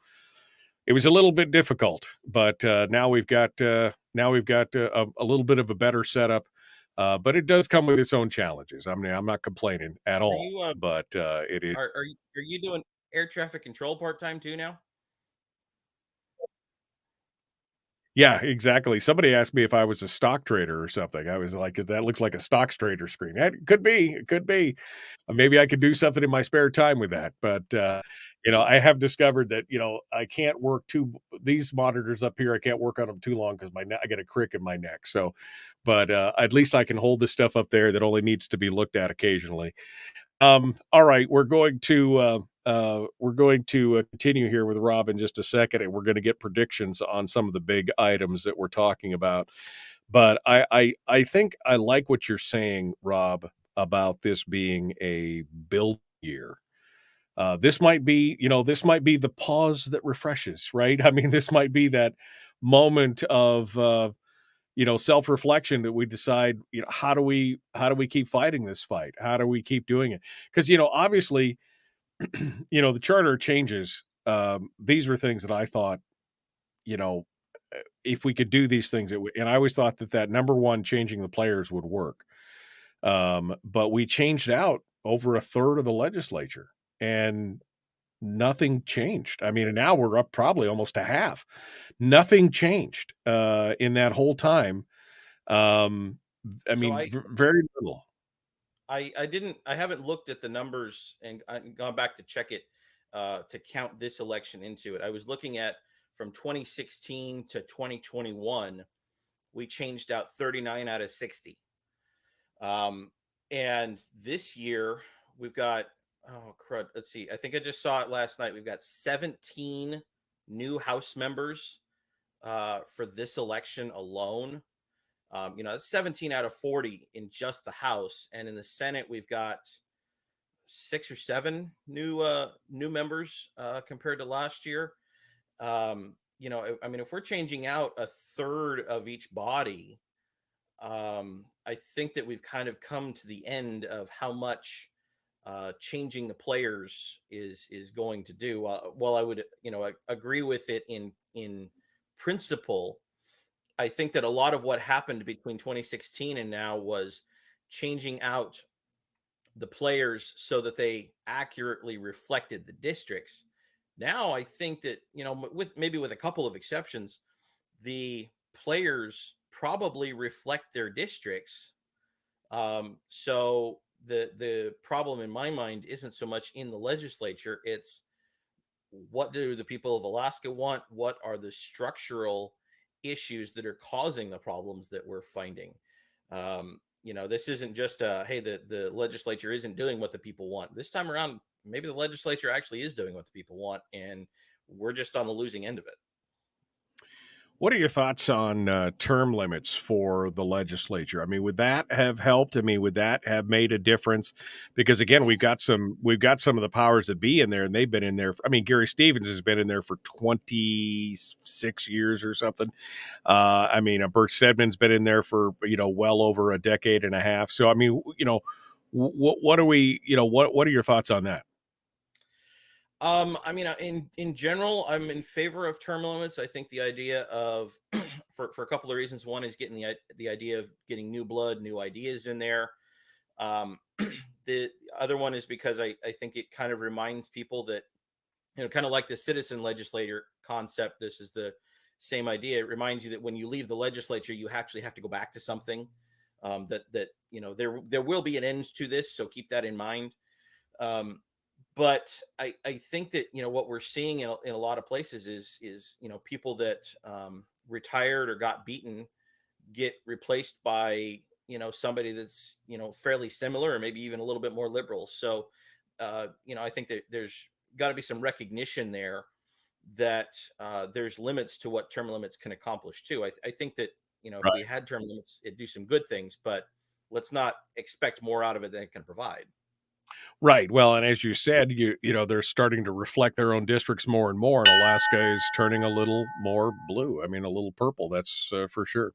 little bit difficult. But now we've got a little bit of a better setup. But it does come with its own challenges. I mean, I'm not complaining at all. But it is. Are you doing air traffic control part-time too now? Yeah, exactly. Somebody asked me if I was a stock trader or something. I was like, that looks like a stock trader screen. It could be. Maybe I could do something in my spare time with that. But, I have discovered that, I can't work these monitors up here. I can't work on them too long because I get a crick in my neck. So, but at least I can hold the stuff up there that only needs to be looked at occasionally. All right, we're going to continue here with Robb in just a second, and we're going to get predictions on some of the big items that we're talking about. But I think I like what you're saying, Robb, about this being a build year. This might be the pause that refreshes, right? I mean, this might be that moment of self-reflection that we decide, how do we keep fighting this fight? How do we keep doing it? Because, obviously, the charter changes. These were things that I thought, if we could do these things, and I always thought that number one, changing the players would work. But we changed out over a third of the legislature and nothing changed. I mean, and now we're up probably almost to half. Nothing changed in that whole time. Very little. I haven't looked at the numbers and gone back to check it to count this election into it. I was looking at from 2016 to 2021, we changed out 39 out of 60. And this year we've got, oh crud, let's see. I think I just saw it last night. We've got 17 new House members for this election alone. That's 17 out of 40 in just the House, and in the Senate we've got 6 or 7 new members compared to last year. If we're changing out a third of each body, I think that we've kind of come to the end of how much changing the players is going to do. While I would agree with it in principle, I think that a lot of what happened between 2016 and now was changing out the players so that they accurately reflected the districts. Now I think that, with a couple of exceptions, the players probably reflect their districts So the problem in my mind isn't so much in the legislature. It's what do the people of Alaska want? What are the structural issues that are causing the problems that we're finding? This isn't just hey, the legislature isn't doing what the people want. This time around, maybe the legislature actually is doing what the people want, and we're just on the losing end of it. What are your thoughts on term limits for the legislature? I mean, would that have helped? I mean, would that have made a difference? Because again, we've got some of the powers that be in there, and they've been in there. I mean, Gary Stevens has been in there for 26 years or something. Bert Stedman's been in there for well over a decade and a half. So, I mean, what are we? What are your thoughts on that? In general, I'm in favor of term limits. I think the idea of, for a couple of reasons. One is getting the idea of getting new blood, new ideas in there. The other one is because I think it kind of reminds people that, kind of like the citizen legislator concept. This is the same idea. It reminds you that when you leave the legislature, you actually have to go back to something. There will be an end to this, so keep that in mind. But I think that what we're seeing in a lot of places is people that retired or got beaten get replaced by somebody that's fairly similar or maybe even a little bit more liberal. So I think that there's got to be some recognition there that there's limits to what term limits can accomplish too. I think that if we had term limits, it'd do some good things, but let's not expect more out of it than it can provide. Right. Well, and as you said, they're starting to reflect their own districts more and more, and Alaska is turning a little more blue. I mean, a little purple. That's for sure.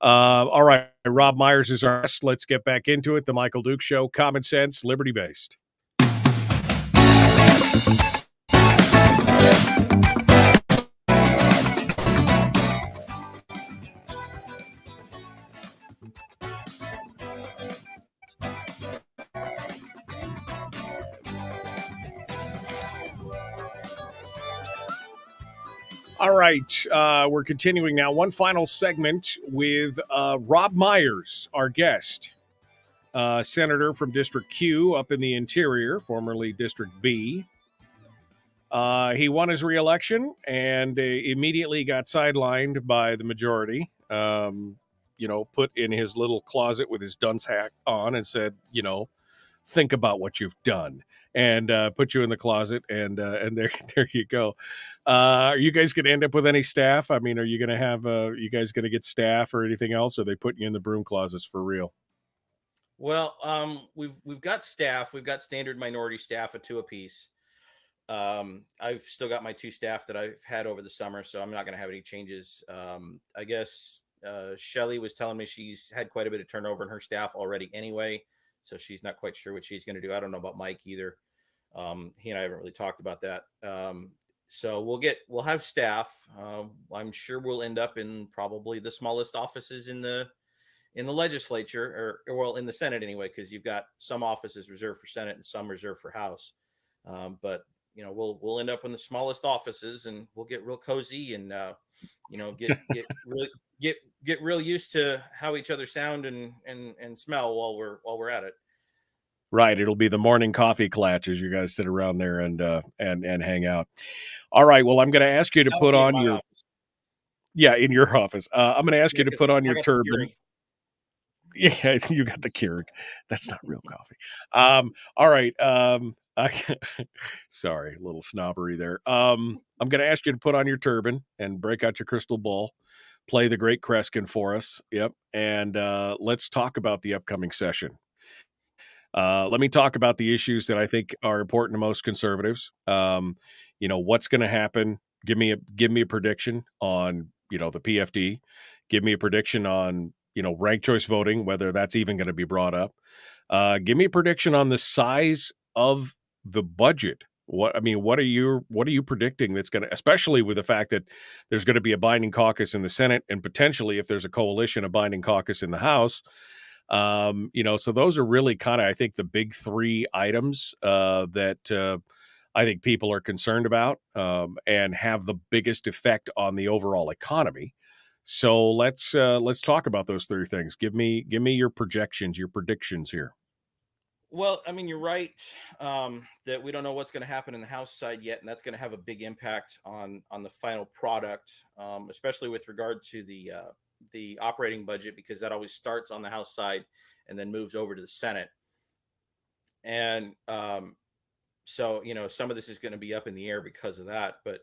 All right. Robb Myers is our guest. Let's get back into it. The Michael Dukes Show. Common sense, liberty based. All right, we're continuing now. One final segment with Robb Myers, our guest, senator from District Q up in the interior, formerly District B. He won his reelection and immediately got sidelined by the majority, put in his little closet with his dunce hat on and said, think about what you've done, and put you in the closet, and there you go. Are you guys going to end up with any staff? I mean, are you going to have you guys going to get staff or anything else? Or are they putting you in the broom closets for real? Well, we've got staff. We've got standard minority staff of 2 apiece. I've still got my 2 staff that I've had over the summer, so I'm not going to have any changes. I guess Shelly was telling me she's had quite a bit of turnover in her staff already anyway, so she's not quite sure what she's going to do. I don't know about Mike either. He and I haven't really talked about that. So we'll have staff. I'm sure we'll end up in probably the smallest offices in the legislature, or well, in the Senate anyway, because you've got some offices reserved for Senate and some reserved for House. But we'll end up in the smallest offices, and we'll get real cozy and get real used to how each other sound and smell while we're at it. Right. It'll be the morning coffee clatch as you guys sit around there and hang out. All right. Well, I'm going to ask you to put on your office. Yeah, in your office. I'm going to ask you to put on your turban. Yeah, you got the Keurig. That's not real coffee. All right. Sorry, a little snobbery there. I'm going to ask you to put on your turban and break out your crystal ball. Play the great Kreskin for us. Yep. And let's talk about the upcoming session. Let me talk about the issues that I think are important to most conservatives. What's going to happen? Give me a prediction on, the PFD. Give me a prediction on, ranked choice voting, whether that's even going to be brought up. Give me a prediction on the size of the budget. What are you predicting that's going to, especially with the fact that there's going to be a binding caucus in the Senate and potentially, if there's a coalition, a binding caucus in the House. So those are really kind of, I think, the big 3 items that I think people are concerned about and have the biggest effect on the overall economy. So let's talk about those three things. Give me your projections, your predictions here. Well, I mean, you're right that we don't know what's going to happen in the House side yet, and that's going to have a big impact on the final product, especially with regard to the operating budget, because that always starts on the House side and then moves over to the Senate. And so, some of this is going to be up in the air because of that. But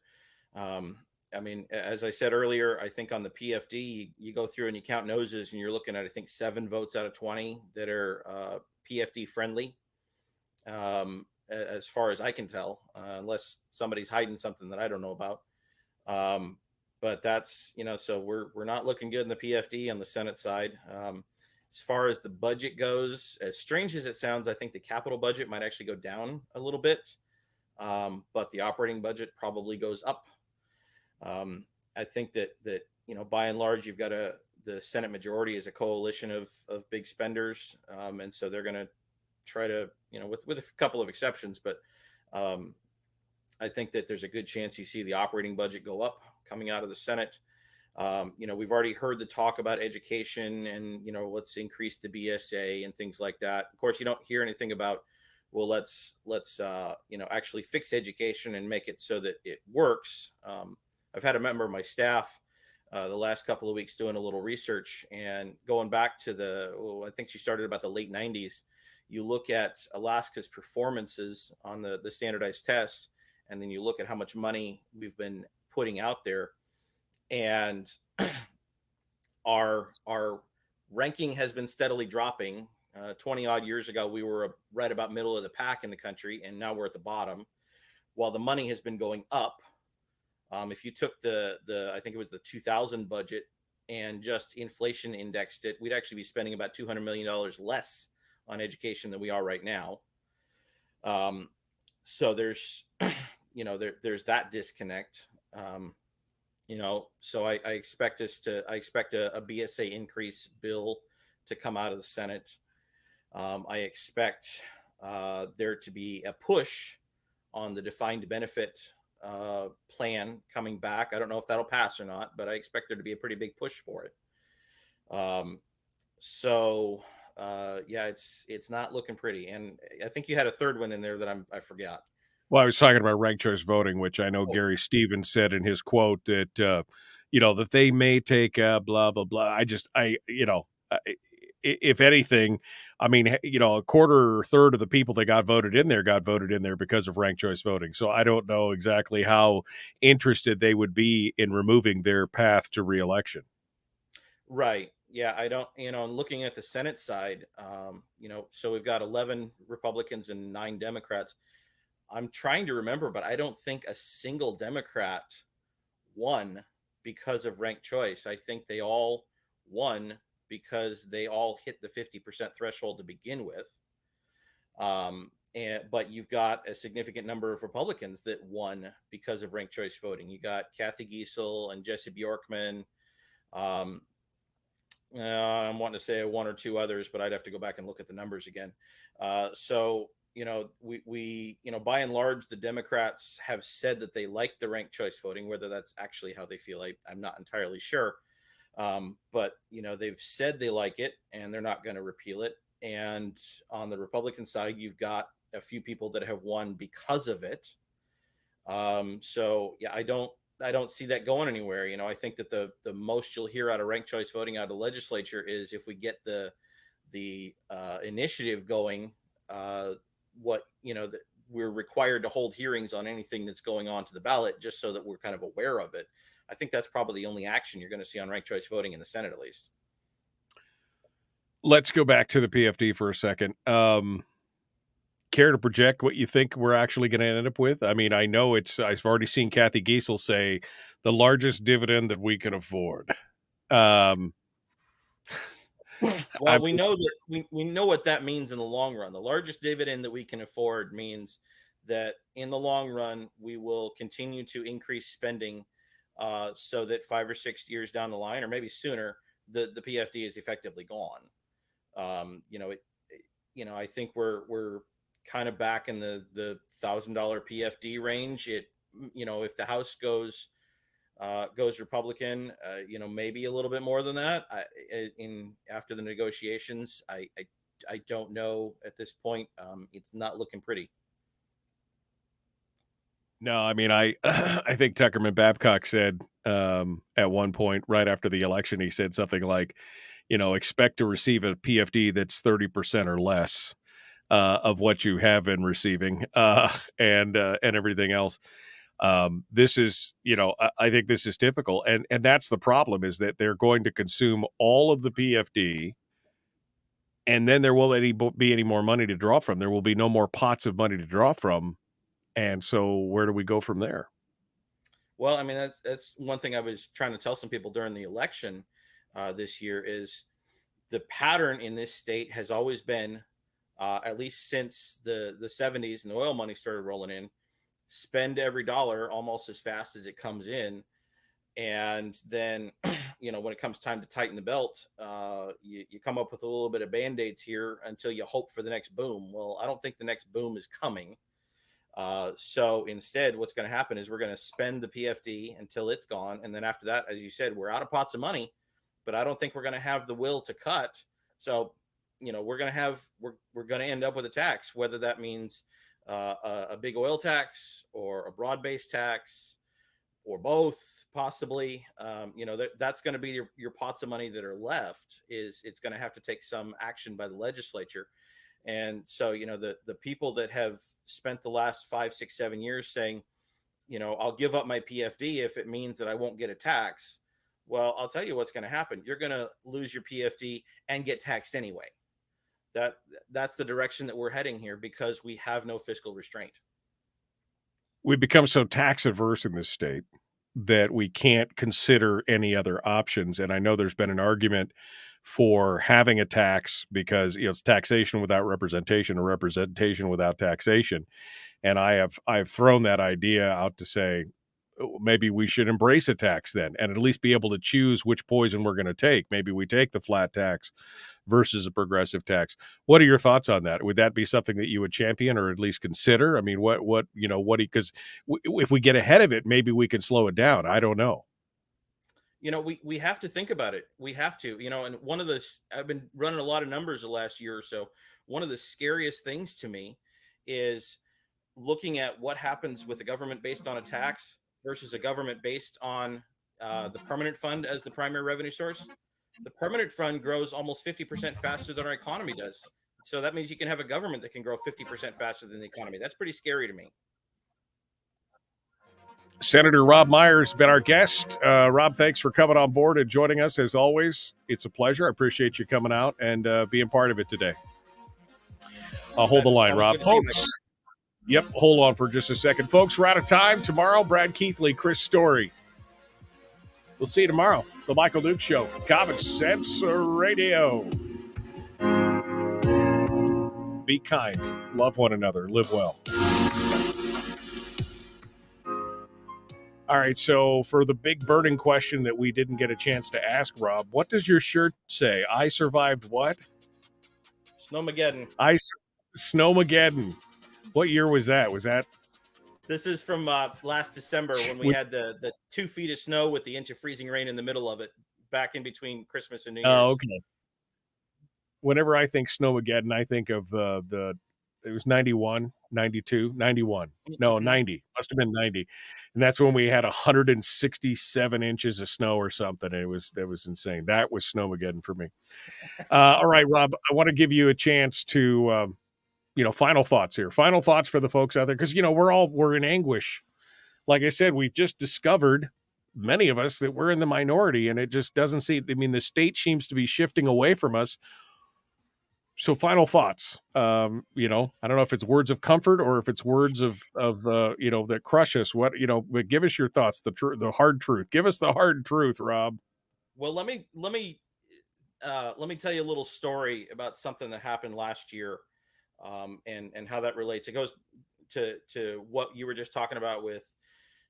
I mean, as I said earlier, I think on the PFD, you go through and you count noses, and you're looking at, I think, 7 votes out of 20 that are PFD friendly, as far as I can tell, unless somebody's hiding something that I don't know about. But that's, so we're not looking good in the PFD on the Senate side. As far as the budget goes, as strange as it sounds, I think the capital budget might actually go down a little bit, but the operating budget probably goes up. I think that by and large, you've got the Senate majority is a coalition of big spenders, and so they're going to try to, with a couple of exceptions, but I think that there's a good chance you see the operating budget go up coming out of the Senate. We've already heard the talk about education and, let's increase the BSA and things like that. Of course, you don't hear anything about, well, let's actually fix education and make it so that it works. I've had a member of my staff the last couple of weeks doing a little research, and going back to I think she started about the late 90s. You look at Alaska's performances on the standardized tests, and then you look at how much money we've been putting out there, and our ranking has been steadily dropping. 20 odd years ago, we were right about middle of the pack in the country, and now we're at the bottom, while the money has been going up. If you took the I think it was the 2000 budget and just inflation indexed it, we'd actually be spending about $200 million less on education than we are right now. So there's, there's that disconnect. So I expect a BSA increase bill to come out of the Senate. I expect there to be a push on the defined benefit plan coming back. I don't know if that'll pass or not, but I expect there to be a pretty big push for it. Yeah, it's not looking pretty. And I think you had a third one in there that I forgot. Well, I was talking about ranked choice voting, which I know Gary Stevens said in his quote that, that they may take blah, blah, blah. If anything, I mean, a quarter or third of the people that got voted in there because of ranked choice voting. So I don't know exactly how interested they would be in removing their path to reelection. Right. Yeah, I don't, looking at the Senate side, so we've got 11 Republicans and 9 Democrats. I'm trying to remember, but I don't think a single Democrat won because of ranked choice. I think they all won because they all hit the 50% threshold to begin with. But you've got a significant number of Republicans that won because of ranked choice voting. You got Kathy Giessel and Jesse Bjorkman. I'm wanting to say 1 or 2 others, but I'd have to go back and look at the numbers again. We by and large, the Democrats have said that they like the ranked choice voting. Whether that's actually how they feel, I'm not entirely sure. But they've said they like it, and they're not going to repeal it. And on the Republican side, you've got a few people that have won because of it. So yeah, I don't see that going anywhere. I think that the most you'll hear out of ranked choice voting out of the legislature is if we get the initiative going. That we're required to hold hearings on anything that's going on to the ballot, just so that we're kind of aware of it. I think that's probably the only action you're going to see on ranked choice voting in the Senate, at least. Let's go back to the PFD for a second. Care to project what you think we're actually going to end up with? I mean, I know I've already seen Kathy Giessel say the largest dividend that we can afford. Well, we know that we know what that means in the long run. The largest dividend that we can afford means that in the long run, we will continue to increase spending so that 5 or 6 years down the line, or maybe sooner, the PFD is effectively gone. I think we're kind of back in the $1,000 PFD range. If the House goes goes Republican, maybe a little bit more than that. After the negotiations, I don't know at this point. It's not looking pretty. No, I mean, I I think Tuckerman Babcock said at one point right after the election, he said something like, expect to receive a PFD that's 30% or less of what you have been receiving, and everything else. This is, I think this is typical, and that's the problem, is that they're going to consume all of the PFD, and then there won't be any more money to draw from. There will be no more pots of money to draw from. And so where do we go from there? Well, I mean, that's one thing I was trying to tell some people during the election this year is the pattern in this state has always been, at least since the 70s and the oil money started rolling in, spend every dollar almost as fast as it comes in. And then, when it comes time to tighten the belt, you come up with a little bit of Band-Aids here until you hope for the next boom. Well, I don't think the next boom is coming. So instead, what's going to happen is we're going to spend the PFD until it's gone. And then after that, as you said, we're out of pots of money, but I don't think we're going to have the will to cut. So, we're going to end up with a tax, whether that means a big oil tax or a broad-based tax or both, possibly. That's going to be your pots of money that are left. It's going to have to take some action by the legislature. And so, the people that have spent the last 5, 6, 7 years saying, I'll give up my PFD if it means that I won't get a tax. Well, I'll tell you what's going to happen. You're going to lose your PFD and get taxed anyway. That's the direction that we're heading here because we have no fiscal restraint. We've become so tax averse in this state that we can't consider any other options. And I know there's been an argument for having a tax because it's taxation without representation or representation without taxation. And I've thrown that idea out to say, maybe we should embrace a tax then and at least be able to choose which poison we're going to take. Maybe we take the flat tax versus a progressive tax. What are your thoughts on that? Would that be something that you would champion or at least consider? I mean, because if we get ahead of it, maybe we can slow it down. I don't know. We have to think about it. We have to, and I've been running a lot of numbers the last year or so. One of the scariest things to me is looking at what happens with a government based on a tax versus a government based on the permanent fund as the primary revenue source. The permanent fund grows almost 50% faster than our economy does. So that means you can have a government that can grow 50% faster than the economy. That's pretty scary to me. Senator Robb Myers has been our guest. Rob, thanks for coming on board and joining us as always. It's a pleasure. I appreciate you coming out and being part of it today. I'll hold the line, Rob. Folks, yep, hold on for just a second. Folks, we're out of time. Tomorrow, Brad Keithley, Chris Story. We'll see you tomorrow. The Michael Duke Show. Common Sense Radio. Be kind. Love one another. Live well. All right, so for the big burning question that we didn't get a chance to ask, Rob, what does your shirt say? I survived what? Snowmageddon. Snowmageddon. What year was that? This is from last December when we had the 2 feet of snow with the inch of freezing rain in the middle of it, back in between Christmas and New Year's. Oh, okay. Whenever I think Snowmageddon, I think of it was 91, 92, 91. No, 90. Must have been 90. And that's when we had 167 inches of snow or something. And that was insane. That was Snowmageddon for me. All right, Rob, I want to give you a chance to final thoughts here. Final thoughts for the folks out there, because we're in anguish. Like I said, we've just discovered, many of us, that we're in the minority, and it just doesn't seem. I mean, the state seems to be shifting away from us. So, final thoughts. I don't know if it's words of comfort or if it's words of that crush us. But give us your thoughts. The hard truth. Give us the hard truth, Rob. Well, let me tell you a little story about something that happened last year. And how that relates. It goes to what you were just talking about with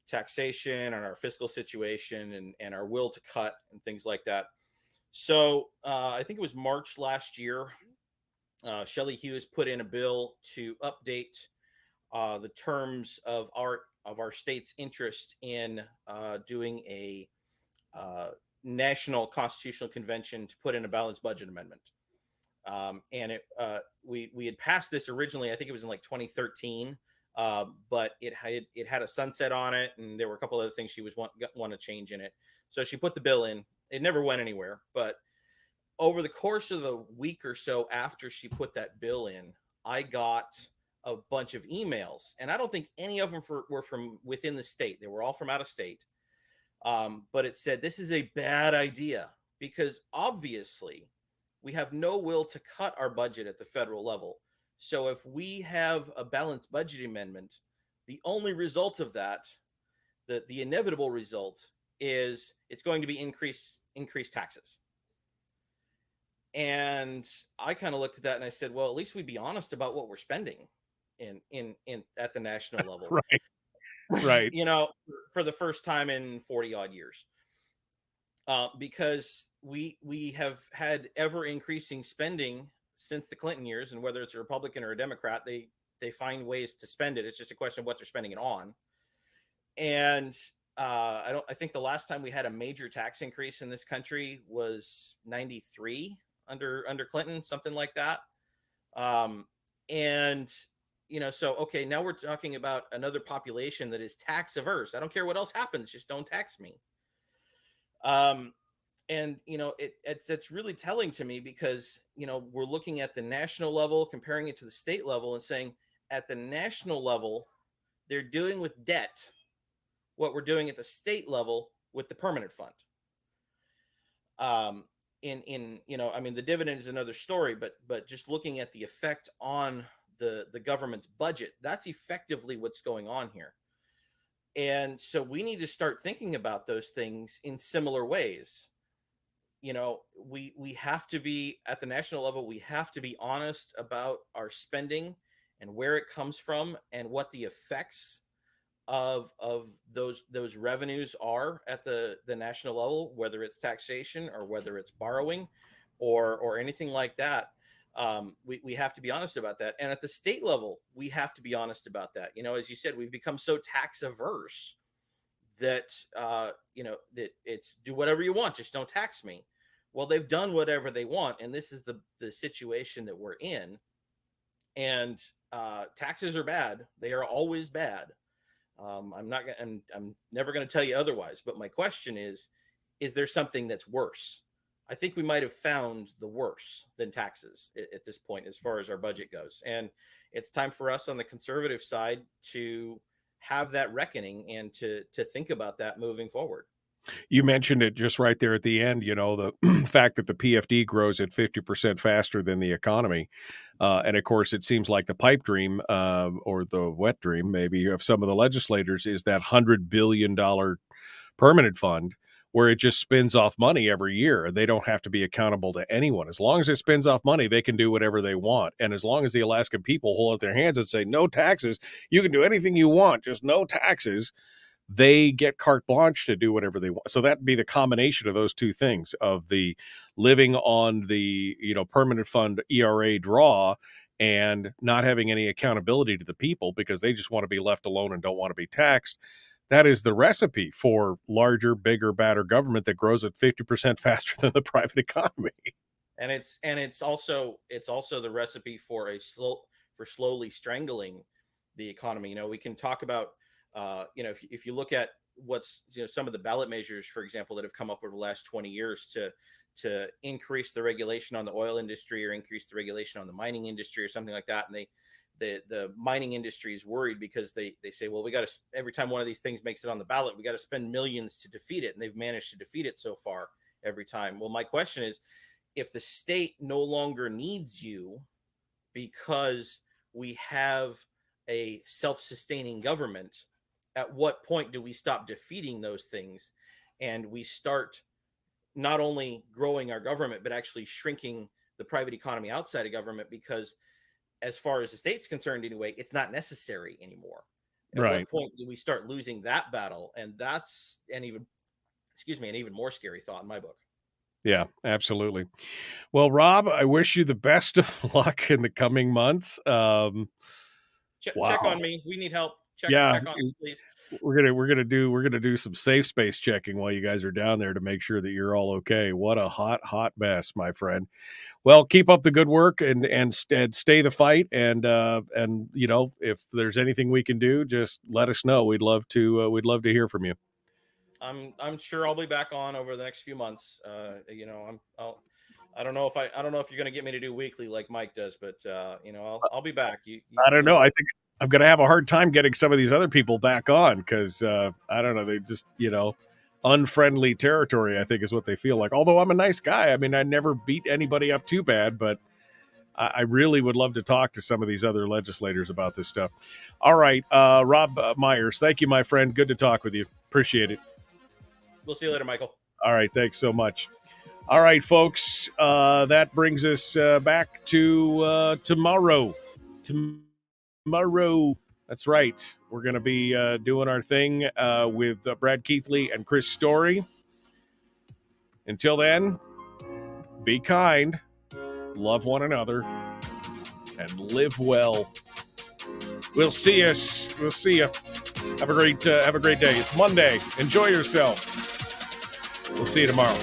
taxation and our fiscal situation and our will to cut and things like that. So I think it was March last year, Shelley Hughes put in a bill to update the terms of our our state's interest in doing a national constitutional convention to put in a balanced budget amendment. And we had passed this originally. I think it was in like 2013, but it had a sunset on it, and there were a couple other things she was want to change in it. So she put the bill in. It never went anywhere. But over the course of the week or so after she put that bill in, I got a bunch of emails, and I don't think any of them were from within the state. They were all from out of state. But it said, this is a bad idea because obviously we have no will to cut our budget at the federal level. So if we have a balanced budget amendment, the only result of that, the inevitable result, is it's going to be increased taxes. And I kind of looked at that and I said, well, at least we'd be honest about what we're spending in at the national level. Right. Right. You know, for the first time in 40 odd years. Because we have had ever increasing spending since the Clinton years, and whether it's a Republican or a Democrat, they find ways to spend it. It's just a question of what they're spending it on. And I think the last time we had a major tax increase in this country was 93 under Clinton, something like that. And so okay, now we're talking about another population that is tax averse. I don't care what else happens, just don't tax me. And it's really telling to me because we're looking at the national level, comparing it to the state level, and saying at the national level they're doing with debt what we're doing at the state level with the permanent fund. The dividend is another story, but just looking at the effect on the government's budget, that's effectively what's going on here. And so we need to start thinking about those things in similar ways. We have to be at the national level. We have to be honest about our spending and where it comes from and what the effects of those revenues are at the national level, whether it's taxation or whether it's borrowing or anything like that. We have to be honest about that. And at the state level, we have to be honest about that. As you said, we've become so tax averse that, that it's do whatever you want, just don't tax me. Well, they've done whatever they want. And this is the situation that we're in. And taxes are bad. They are always bad. I'm never going to tell you otherwise. But my question is there something that's worse? I think we might have found the worse than taxes at this point, as far as our budget goes. And it's time for us on the conservative side to have that reckoning and to think about that moving forward. You mentioned it just right there at the end, the fact that the PFD grows at 50% faster than the economy. And of course, it seems like the pipe dream or the wet dream, maybe, of some of the legislators is that $100 billion permanent fund where it just spins off money every year. They don't have to be accountable to anyone. As long as it spins off money, they can do whatever they want. And as long as the Alaskan people hold up their hands and say, no taxes, you can do anything you want, just no taxes, they get carte blanche to do whatever they want. So that'd be the combination of those two things, of the living on the permanent fund ERA draw and not having any accountability to the people because they just want to be left alone and don't want to be taxed. That is the recipe for larger, bigger, badder government that grows at 50% faster than the private economy. And it's also the recipe for slowly strangling the economy. We can talk about if you look at what's some of the ballot measures, for example, that have come up over the last 20 years to increase the regulation on the oil industry or increase the regulation on the mining industry or something like that, and the mining industry is worried because they say, well, we got to, every time one of these things makes it on the ballot, we got to spend millions to defeat it, and they've managed to defeat it so far every time. Well, my question is, if the state no longer needs you because we have a self-sustaining government, at what point do we stop defeating those things and we start not only growing our government, but actually shrinking the private economy outside of government? Because as far as the state's concerned anyway, it's not necessary anymore. At Right. what point do we start losing that battle? And that's an even more scary thought in my book. Yeah, absolutely. Well, Rob, I wish you the best of luck in the coming months. Check on me. We need help. check on us, please. We're gonna do some safe space checking while you guys are down there to make sure that you're all okay. What a hot mess, my friend. Well, keep up the good work and stay the fight. And you know, if there's anything we can do, just let us know. We'd love to hear from you. I'm sure I'll be back on over the next few months. You know, I don't know if you're going to get me to do weekly like Mike does, but you know, I'll be back. I don't know. I think I'm going to have a hard time getting some of these other people back on because I don't know. They just, you know, unfriendly territory, I think is what they feel like. Although I'm a nice guy. I mean, I never beat anybody up too bad, but I really would love to talk to some of these other legislators about this stuff. All right. Robb Myers, thank you, my friend. Good to talk with you. Appreciate it. We'll see you later, Michael. All right. Thanks so much. All right, folks. That brings us back to tomorrow. Tomorrow. That's right. We're going to be doing our thing with Brad Keithley and Chris Story. Until then, be kind, love one another, and live well. We'll see you. We'll see you. Have a great day. It's Monday. Enjoy yourself. We'll see you tomorrow.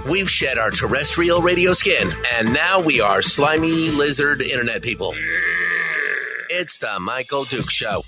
We've shed our terrestrial radio skin, and now we are slimy lizard internet people. It's the Michael Duke Show.